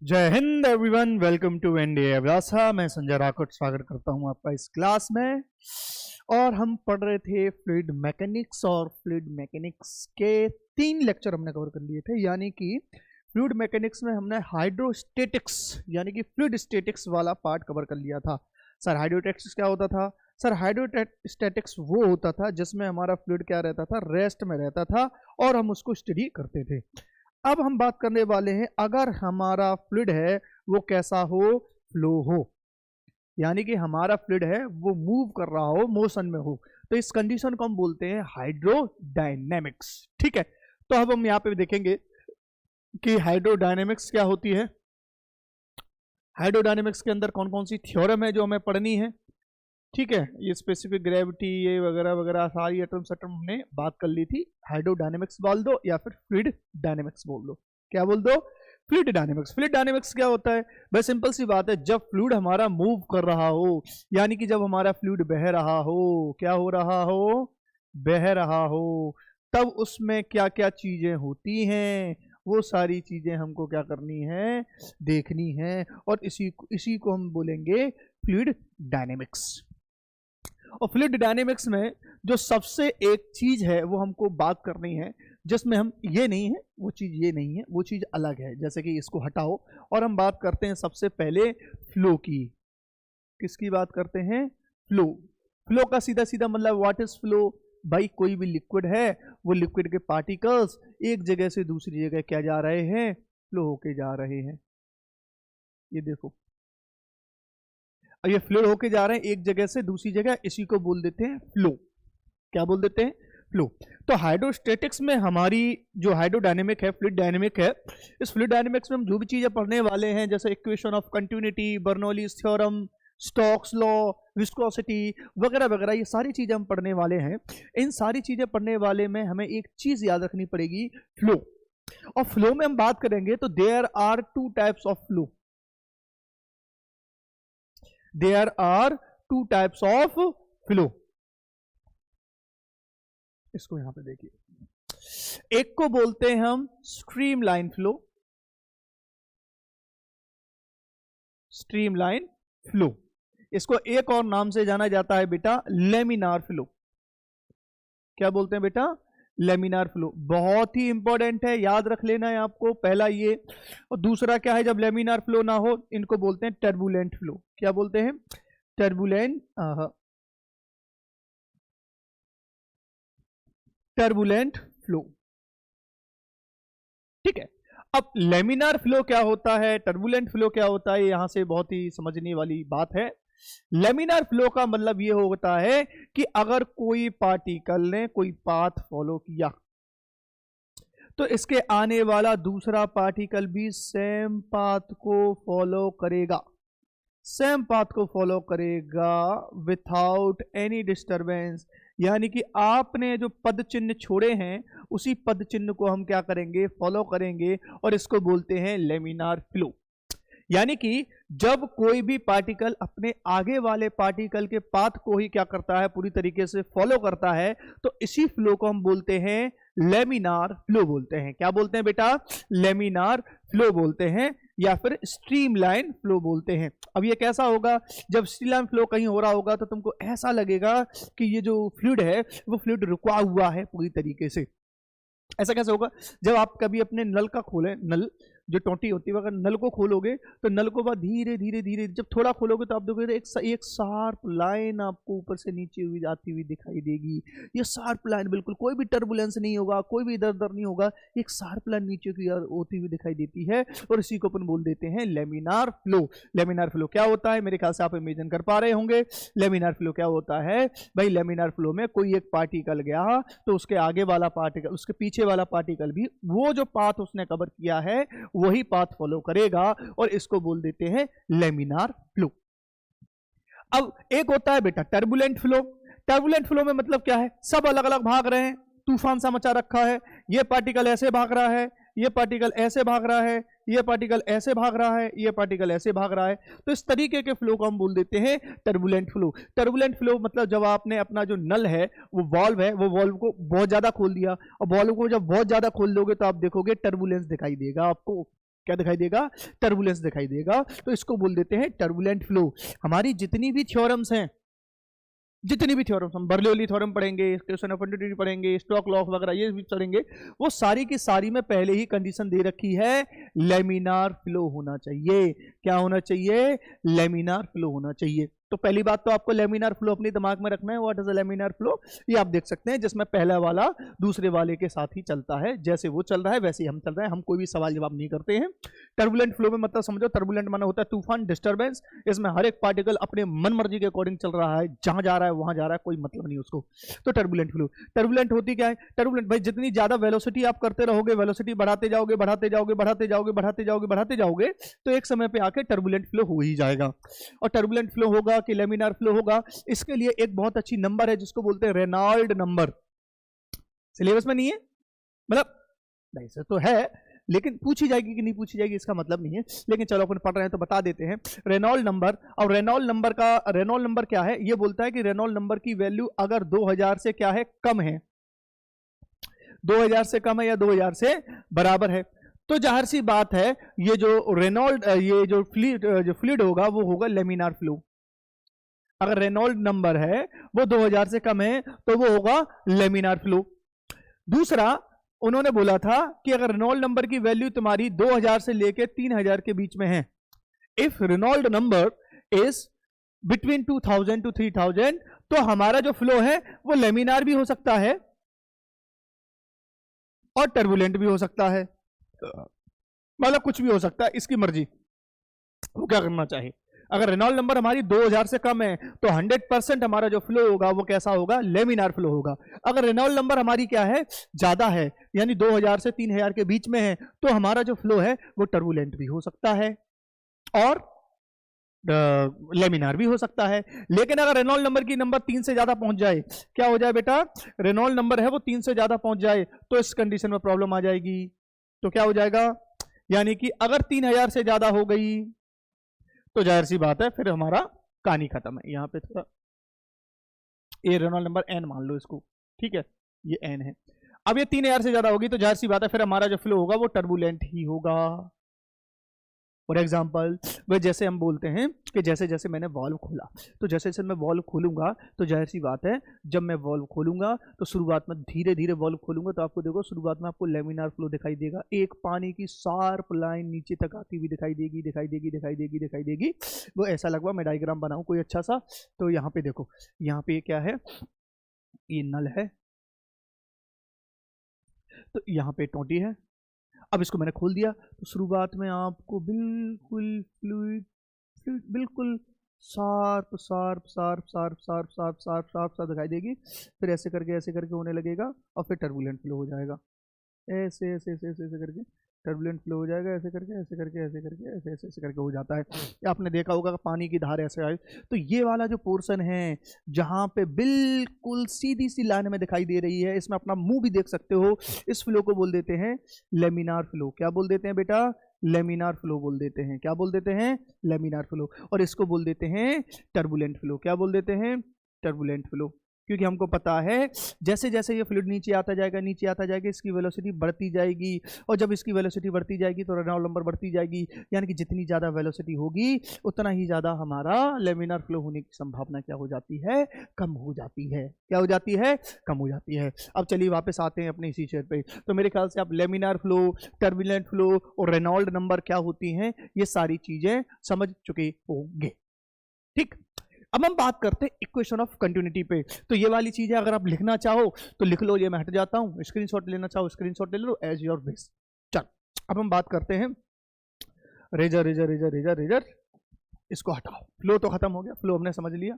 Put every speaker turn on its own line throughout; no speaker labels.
जय हिंद everyone, welcome to NDA Abhilasha. मैं संजय राकोट स्वागत करता हूं आपका इस क्लास में। और हम पढ़ रहे थे फ्लूइड मैकेनिक्स, और फ्लूइड मैकेनिक्स के 3 लेक्चर हमने कवर कर लिए थे। यानी कि फ्लूइड मैकेनिक्स में हमने हाइड्रोस्टेटिक्स यानी कि फ्लूइड स्टेटिक्स वाला पार्ट कवर कर लिया था। सर हाइड्रोस्टेटिक्स क्या होता था? सर हाइड्रोस्टेटिक्स वो होता था जिसमें हमारा फ्लूइड क्या रहता था, रेस्ट में रहता था और हम उसको स्टडी करते थे। अब हम बात करने वाले हैं अगर हमारा फ्लूइड है वो कैसा हो, फ्लो हो, यानी कि हमारा फ्लूइड है वो मूव कर रहा हो, मोशन में हो, तो इस कंडीशन को हम बोलते हैं हाइड्रोडायनेमिक्स। ठीक है, तो अब हम यहाँ पे देखेंगे कि हाइड्रोडायनेमिक्स क्या होती है। हाइड्रोडायनेमिक्स के अंदर कौन कौन सी थ्योरम है जो हमें पढ़नी है। ठीक है, ये स्पेसिफिक ग्रेविटी ये वगैरह वगैरह सारी एटम सटम हमने बात कर ली थी। हाइड्रोडायनेमिक्स बोल दो या फिर फ्लूइड डायनेमिक्स बोल दो। क्या बोल दो? Fluid dynamics. फ्लूइड डायनेमिक्स क्या होता है? बस सिंपल सी बात है, जब फ्लूइड हमारा मूव कर रहा हो, यानी कि जब हमारा फ्लूइड बह रहा हो, क्या हो रहा हो, बह रहा हो, तब उसमें क्या क्या चीजें होती हैं वो सारी चीजें हमको क्या करनी है, देखनी है। और इसी को हम बोलेंगे फ्लूइड डायनेमिक्स। और फ्लूइड डायनेमिक्स में जो सबसे एक चीज है वो हमको बात करनी है, जिसमें हम ये नहीं है वो चीज, ये नहीं है वो चीज अलग है, जैसे कि इसको हटाओ और हम बात करते हैं सबसे पहले फ्लो की। किसकी बात करते हैं? फ्लो। फ्लो का सीधा सीधा मतलब व्हाट इज फ्लो? भाई कोई भी लिक्विड है, वो लिक्विड के पार्टिकल्स एक जगह से दूसरी जगह क्या जा रहे हैं, फ्लो होके जा रहे हैं। ये देखो, ये फ्लो होके जा रहे हैं एक जगह से दूसरी जगह, इसी को बोल देते हैं फ्लो। क्या बोल देते हैं? फ्लो। तो हाइड्रोस्टेटिक्स में हमारी जो हाइड्रोडायनेमिक है, फ्लूइड डायनेमिक है, इस फ्लूइड डायनेमिक्स में हम जो भी चीजें पढ़ने वाले हैं, जैसे equation of continuity, Bernoulli's theorem, Stokes law, viscosity वगैरह वगैरह, ये सारी चीजें हम पढ़ने वाले हैं। इन सारी चीजें पढ़ने वाले में हमें एक चीज याद रखनी पड़ेगी, फ्लो। और फ्लो में हम बात करेंगे तो there are 2 types of flow. There are 2 types of flow. इसको यहां पे देखिए, एक को बोलते हैं हम स्ट्रीमलाइन फ्लो। Streamline flow. इसको एक और नाम से जाना जाता है बेटा, लेमिनार फ्लो। क्या बोलते हैं बेटा? Laminar flow. बहुत ही इंपॉर्टेंट है, याद रख लेना है आपको। पहला ये, और दूसरा क्या है, जब लेमिनार फ्लो ना हो इनको बोलते हैं टर्बुलेंट फ्लो। क्या बोलते हैं? Turbulent, turbulent flow. ठीक है, अब लेमिनार फ्लो क्या होता है, टर्बुलेंट फ्लो क्या होता है, यहां से बहुत ही समझने वाली बात है। लेमिनार फ्लो का मतलब यह होता है कि अगर कोई पार्टिकल ने कोई पाथ फॉलो किया तो इसके आने वाला दूसरा पार्टिकल भी सेम पाथ को फॉलो करेगा। सेम पाथ को फॉलो करेगा विथआउट एनी डिस्टरबेंस। यानी कि आपने जो पद चिन्ह छोड़े हैं उसी पद चिन्ह को हम क्या करेंगे, फॉलो करेंगे, और इसको बोलते हैं लेमिनार फ्लो। यानी कि जब कोई भी पार्टिकल अपने आगे वाले पार्टिकल के पाथ को ही क्या करता है, पूरी तरीके से फॉलो करता है, तो इसी फ्लो को हम बोलते हैं लेमिनार फ्लो बोलते हैं। क्या बोलते हैं बेटा? लेमिनार फ्लो बोलते हैं या फिर स्ट्रीमलाइन फ्लो बोलते हैं। अब ये कैसा होगा? जब स्ट्रीमलाइन फ्लो कहीं हो रहा होगा तो तुमको ऐसा लगेगा कि ये जो फ्लूइड है वो फ्लूइड रुका हुआ है पूरी तरीके से। ऐसा कैसे होगा? जब आप कभी अपने नल का खोलें, नल जो टोटी होती है, अगर नल को खोलोगे तो नल को बाद धीरे धीरे धीरे जब थोड़ा खोलोगे तो आप देखोगे एक शार्प लाइन आपको ऊपर से नीचे हुई जाती हुई दिखाई देगी। ये शार्प लाइन, बिल्कुल कोई भी टर्बुलेंस नहीं होगा, कोई भी इधर उधर नहीं होगा, एक शार्प लाइन नीचे की ओर होती हुई दिखाई देती है, और इसी को अपन बोल देते हैं लेमिनार फ्लो। लेमिनार फ्लो क्या होता है? मेरे ख्याल से आप इमेजिन कर पा रहे होंगे लेमिनार फ्लो क्या होता है। भाई लेमिनार फ्लो में कोई एक पार्टिकल गया तो उसके आगे वाला पार्टिकल, उसके पीछे वाला पार्टिकल भी वो जो पाथ उसने कवर किया है वही पाथ फॉलो करेगा, और इसको बोल देते हैं लेमिनार फ्लो। अब एक होता है बेटा टर्बुलेंट फ्लो। टर्बुलेंट फ्लो में मतलब क्या है? सब अलग अलग भाग रहे हैं, तूफान सा मचा रखा है, ये पार्टिकल ऐसे भाग रहा है, ये पार्टिकल ऐसे भाग रहा है, ये पार्टिकल ऐसे भाग रहा है, ये पार्टिकल ऐसे भाग रहा है, तो इस तरीके के फ्लो को हम बोल देते हैं टर्बुलेंट फ्लो। टर्बुलेंट फ्लो मतलब जब आपने अपना जो नल है, वो वॉल्व है, वो वॉल्व को बहुत ज्यादा खोल दिया, और वॉल्व को जब बहुत ज्यादा खोल दोगे तो आप देखोगे टर्बुलेंस दिखाई देगा आपको। क्या दिखाई देगा? टर्बुलेंस दिखाई देगा। तो इसको बोल देते हैं टर्बुलेंट फ्लो। हमारी जितनी भी थ्योरम्स हैं, जितनी भी थ्योरम्स, हम बर्नौली थ्योरम पढ़ेंगे, इक्वेशन ऑफ कंटिन्यूटी पढ़ेंगे, स्टोक्स लॉ वगैरह ये भी पढ़ेंगे, वो सारी की सारी में पहले ही कंडीशन दे रखी है, लेमिनार फ्लो होना चाहिए। क्या होना चाहिए? लेमिनार फ्लो होना चाहिए। तो पहली बात तो आपको लेमिनार फ्लो अपने दिमाग में रखना है। What is a laminar flow? ये आप देख सकते हैं, जिसमें पहला वाला दूसरे वाले के साथ ही चलता है, जैसे वो चल रहा है वैसे ही हम चल रहे हैं, हम कोई भी सवाल जवाब नहीं करते हैं। टर्बुलेंट फ्लो में मतलब समझो, टर्बुलेंट माना होता है तूफान, डिस्टर्बेंस। इसमें हर एक पार्टिकल अपने मन मर्जी के अकॉर्डिंग चल रहा है, जहां जा रहा है वहां जा रहा है, कोई मतलब नहीं उसको। तो टर्बुलेंट फ्लो, टर्बुलेंट होती क्या है? टर्बुलेंट भाई जितनी ज्यादा वेलोसिटी आप करते रहोगे, वेलोसिटी बढ़ाते जाओगे बढ़ाते जाओगे बढ़ाते जाओगे बढ़ाते जाओगे बढ़ाते जाओगे, तो एक समय पे आके टर्बुलेंट फ्लो हो ही जाएगा। और टर्बुलेंट फ्लो होगा कि लेमिनार फ्लो होगा, इसके लिए एक बहुत अच्छी नंबर है जिसको बोलते हैं रेनॉल्ड नंबर। सिलेबस में नहीं है, मतलब नहीं से तो है, लेकिन पूछी जाएगी कि नहीं पूछी जाएगी इसका मतलब नहीं है, लेकिन चलो अपन पढ़ रहे हैं तो बता देते हैं। रेनॉल्ड नंबर, और रेनॉल्ड नंबर क्या है? ये बोलता है कि रेनॉल्ड नंबर की वैल्यू अगर 2000 से क्या है? कम है, 2000 से कम है या 2000 से बराबर है, तो जाहिर सी बात है ये जो रेनॉल्ड ये जो फ्लूइड होगा वो होगा लेमिनार फ्लो। अगर रेनॉल्ड नंबर है वो 2000 से कम है तो वो होगा लेमिनार फ्लो। दूसरा उन्होंने बोला था कि अगर रेनॉल्ड नंबर की वैल्यू तुम्हारी 2000 से लेके 3000 के बीच में है, if Reynold number is between 2000 to 3000, तो हमारा जो फ्लो है वो लेमिनार भी हो सकता है और टर्बुलेंट भी हो सकता है, मतलब कुछ भी हो सकता है, इसकी मर्जी वो क्या करना चाहिए। अगर रेनॉल्ड नंबर हमारी 2000 से कम है तो 100% हमारा जो फ्लो होगा वो कैसा होगा? लेमिनार फ्लो होगा। अगर रेनॉल्ड नंबर हमारी क्या है? ज्यादा है, यानी 2000 से 3000 के बीच में है, तो हमारा जो फ्लो है वो टर्बुलेंट भी हो सकता है और लेमिनार भी हो सकता है। लेकिन अगर रेनॉल्ड नंबर की नंबर 3 से ज्यादा पहुंच जाए, क्या हो जाए बेटा? रेनॉल्ड नंबर है वो 3 से ज्यादा पहुंच जाए, तो इस कंडीशन में प्रॉब्लम आ जाएगी। तो क्या हो जाएगा? यानी कि अगर 3000 से ज्यादा हो गई तो जाहिर सी बात है फिर हमारा कहानी खत्म है। यहां पे थोड़ा ये रेनॉल्ड नंबर एन मान लो इसको, ठीक है, ये एन है। अब ये 3000 से ज्यादा होगी तो जाहिर सी बात है फिर हमारा जो फ्लो होगा वो टर्बुलेंट ही होगा। फॉर एग्जाम्पल वह जैसे हम बोलते हैं कि जैसे जैसे मैंने वॉल्व खोला, तो जैसे जैसे मैं वॉल्व खोलूंगा तो जाहिर सी बात है जब मैं वॉल्व खोलूंगा तो शुरुआत में धीरे धीरे वॉल्व खोलूंगा तो आपको देखो शुरुआत में आपको लेमिनार फ्लो दिखाई देगा, एक पानी की शार्प लाइन नीचे तक आती हुई दिखाई देगी दिखाई देगी दिखाई देगी दिखाई देगी। वो ऐसा लगवा मैं डायग्राम बनाऊं कोई अच्छा सा, तो यहाँ पे देखो, यहाँ पे क्या है? ये नल है, तो यहाँ पे टोटी है। अब इसको मैंने खोल दिया तो शुरुआत में आपको बिल्कुल फ्लूइड बिल्कुल sharp sharp sharp sharp sharp sharp sharp sharp सा दिखाई देगी, फिर ऐसे करके होने लगेगा और फिर टर्बुलेंट फ्लो हो जाएगा, ऐसे ऐसे ऐसे ऐसे ऐसे करके टर्बुलेंट फ्लो हो जाएगा, ऐसे करके ऐसे करके ऐसे करके ऐसे ऐसे ऐसे करके हो जाता है। आपने देखा होगा कि पानी की धार ऐसे आई, तो ये वाला जो पोर्शन है जहाँ पे बिल्कुल सीधी सी लाइन में दिखाई दे रही है, इसमें अपना मुंह भी देख सकते हो, इस फ्लो को बोल देते हैं लेमिनार फ्लो। क्या बोल देते हैं बेटा? लेमिनार फ्लो बोल देते हैं। क्या बोल देते हैं? Laminar flow. और इसको बोल देते हैं टर्बुलेंट फ्लो। क्या बोल देते हैं? Turbulent flow. क्योंकि हमको पता है जैसे जैसे ये फ्लूइड नीचे आता जाएगा इसकी वेलोसिटी बढ़ती जाएगी, और जब इसकी वेलोसिटी बढ़ती जाएगी तो रेनॉल्ड नंबर बढ़ती जाएगी, यानी कि जितनी ज़्यादा वेलोसिटी होगी उतना ही ज़्यादा हमारा लेमिनार फ्लो होने की संभावना क्या हो जाती है? कम हो जाती है। क्या हो जाती है? कम हो जाती है। अब चलिए वापस आते हैं अपने इसी शेयर पे। तो मेरे ख्याल से आप लेमिनार फ्लो, टर्बुलेंट फ्लो और रेनॉल्ड नंबर क्या होती हैं ये सारी चीज़ें समझ चुके होंगे। ठीक, अब हम बात करते हैं इक्वेशन ऑफ कंटिन्यूटी पे। तो ये वाली चीजें अगर आप लिखना चाहो तो लिख लो, ये मैं हट जाता हूं, स्क्रीनशॉट लेना चाहो स्क्रीनशॉट ले लो, एज योर विश। चल अब हम बात करते हैं eraser eraser eraser eraser eraser, इसको हटाओ। फ्लो तो खत्म हो गया, फ्लो हमने समझ लिया,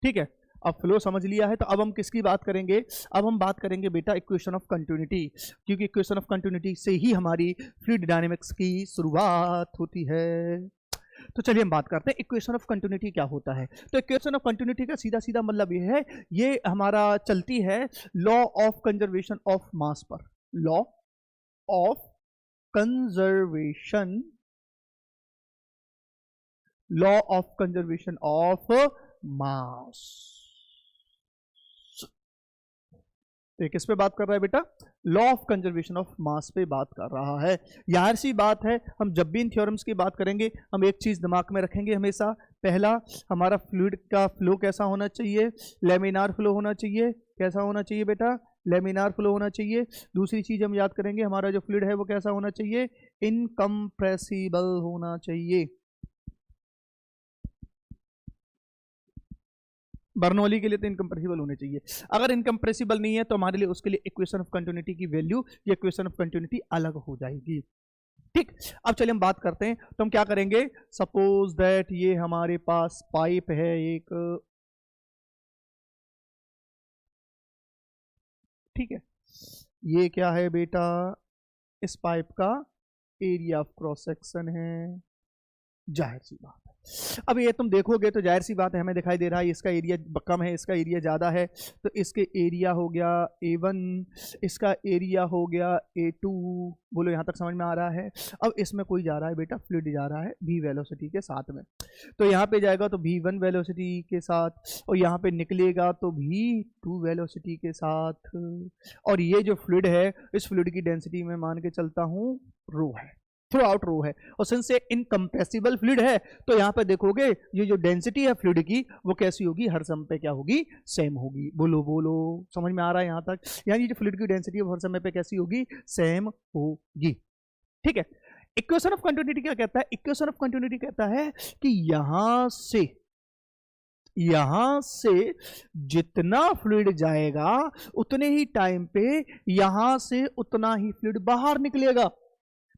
ठीक है। अब फ्लो समझ लिया है तो अब हम किसकी बात करेंगे? अब हम बात करेंगे बेटा इक्वेशन ऑफ कंटिन्यूटी, क्योंकि इक्वेशन ऑफ कंटिन्यूटी से ही हमारी फ्लूइड डायनेमिक्स की शुरुआत होती है। तो चलिए हम बात करते हैं इक्वेशन ऑफ कंटिन्यूटी क्या होता है। तो इक्वेशन ऑफ कंटिन्यूटी का सीधा सीधा मतलब ये है, ये हमारा चलती है law of conservation of mass पर। Law of conservation, law of conservation of mass. तो किस पे बात कर रहा है बेटा? Law of conservation of mass पे बात कर रहा है। यार सी बात है, हम जब भी इन थ्योरम्स की बात करेंगे हम एक चीज दिमाग में रखेंगे हमेशा, पहला हमारा फ्लूइड का फ्लो कैसा होना चाहिए, लेमिनार फ्लो होना चाहिए। कैसा होना चाहिए बेटा, लेमिनार फ्लो होना चाहिए। दूसरी चीज हम याद करेंगे, हमारा जो फ्लूइड है वो कैसा होना चाहिए, इनकम्प्रेसिबल होना चाहिए। बर्नौली के लिए तो इनकम्प्रेसिबल होने चाहिए। अगर इनकम्प्रेसिबल नहीं है तो हमारे लिए उसके लिए इक्वेशन ऑफ कंटिन्यूटी की वैल्यू या इक्वेशन ऑफ कंटिन्यूटी अलग हो जाएगी। ठीक, अब चलिए हम बात करते हैं। तो हम क्या करेंगे, सपोज दैट ये हमारे पास पाइप है एक, ठीक है, ये क्या है बेटा, इस पाइप का एरिया ऑफ क्रॉस सेक्शन है। जाहिर सी बात है, अब ये तुम देखोगे तो जाहिर सी बात है, हमें दिखाई दे रहा है इसका एरिया कम है, इसका एरिया ज़्यादा है, तो इसके एरिया हो गया A1, इसका एरिया हो गया A2। बोलो यहाँ तक समझ में आ रहा है। अब इसमें कोई जा रहा है बेटा, फ्लूइड जा रहा है v वेलोसिटी के साथ में, तो यहाँ पे जाएगा तो v1 वेलोसिटी के साथ, और यहाँ पे निकलेगा तो v2 वेलोसिटी के साथ। और ये जो फ्लूइड है, इस फ्लूइड की डेंसिटी में मान के चलता हूँ रो है, थ्रू आउट रो है, और सिंस ये इनकम्प्रेसिबल फ्लूइड है तो यहाँ पे देखोगे ये जो डेंसिटी है फ्लूइड की वो कैसी होगी, हर समय पे क्या होगी, सेम होगी। बोलो बोलो, समझ में आ रहा है यहाँ तक, यानी जो फ्लूइड की डेंसिटी है वो हर समय पे कैसी होगी, सेम होगी। ठीक है, इक्वेशन ऑफ कंटिन्यूटी क्या कहता है, इक्वेशन ऑफ कंटिन्यूटी कहता है कि यहां से जितना फ्लूइड जाएगा उतने ही टाइम पे यहां से उतना ही फ्लूइड बाहर निकलेगा।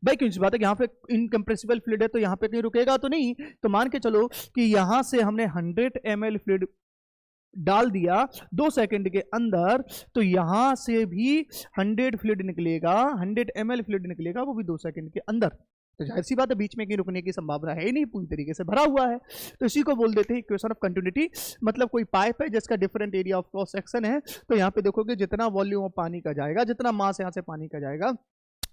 भाई क्यों सी बात है कि यहाँ पे इनकम्प्रेसिबल फ्लूइड है तो यहाँ पे कहीं रुकेगा तो नहीं, तो मान के चलो कि यहां से हमने 100 ml फ्लूइड डाल दिया 2 सेकंड के अंदर, तो यहां से भी 100 फ्लूइड निकलेगा, 100 ml फ्लूइड निकलेगा, वो भी 2 सेकंड के अंदर। तो जाहिर सी बात है बीच में कहीं रुकने की संभावना है ही नहीं, पूरी तरीके से भरा हुआ है। तो इसी को बोल देते हैं इक्वेशन ऑफ कंटिन्यूटी। मतलब कोई पाइप है जिसका different area of cross section है, तो यहाँ पे देखोगे जितना वॉल्यूम ऑफ पानी का जाएगा, जितना मास यहाँ से पानी का जाएगा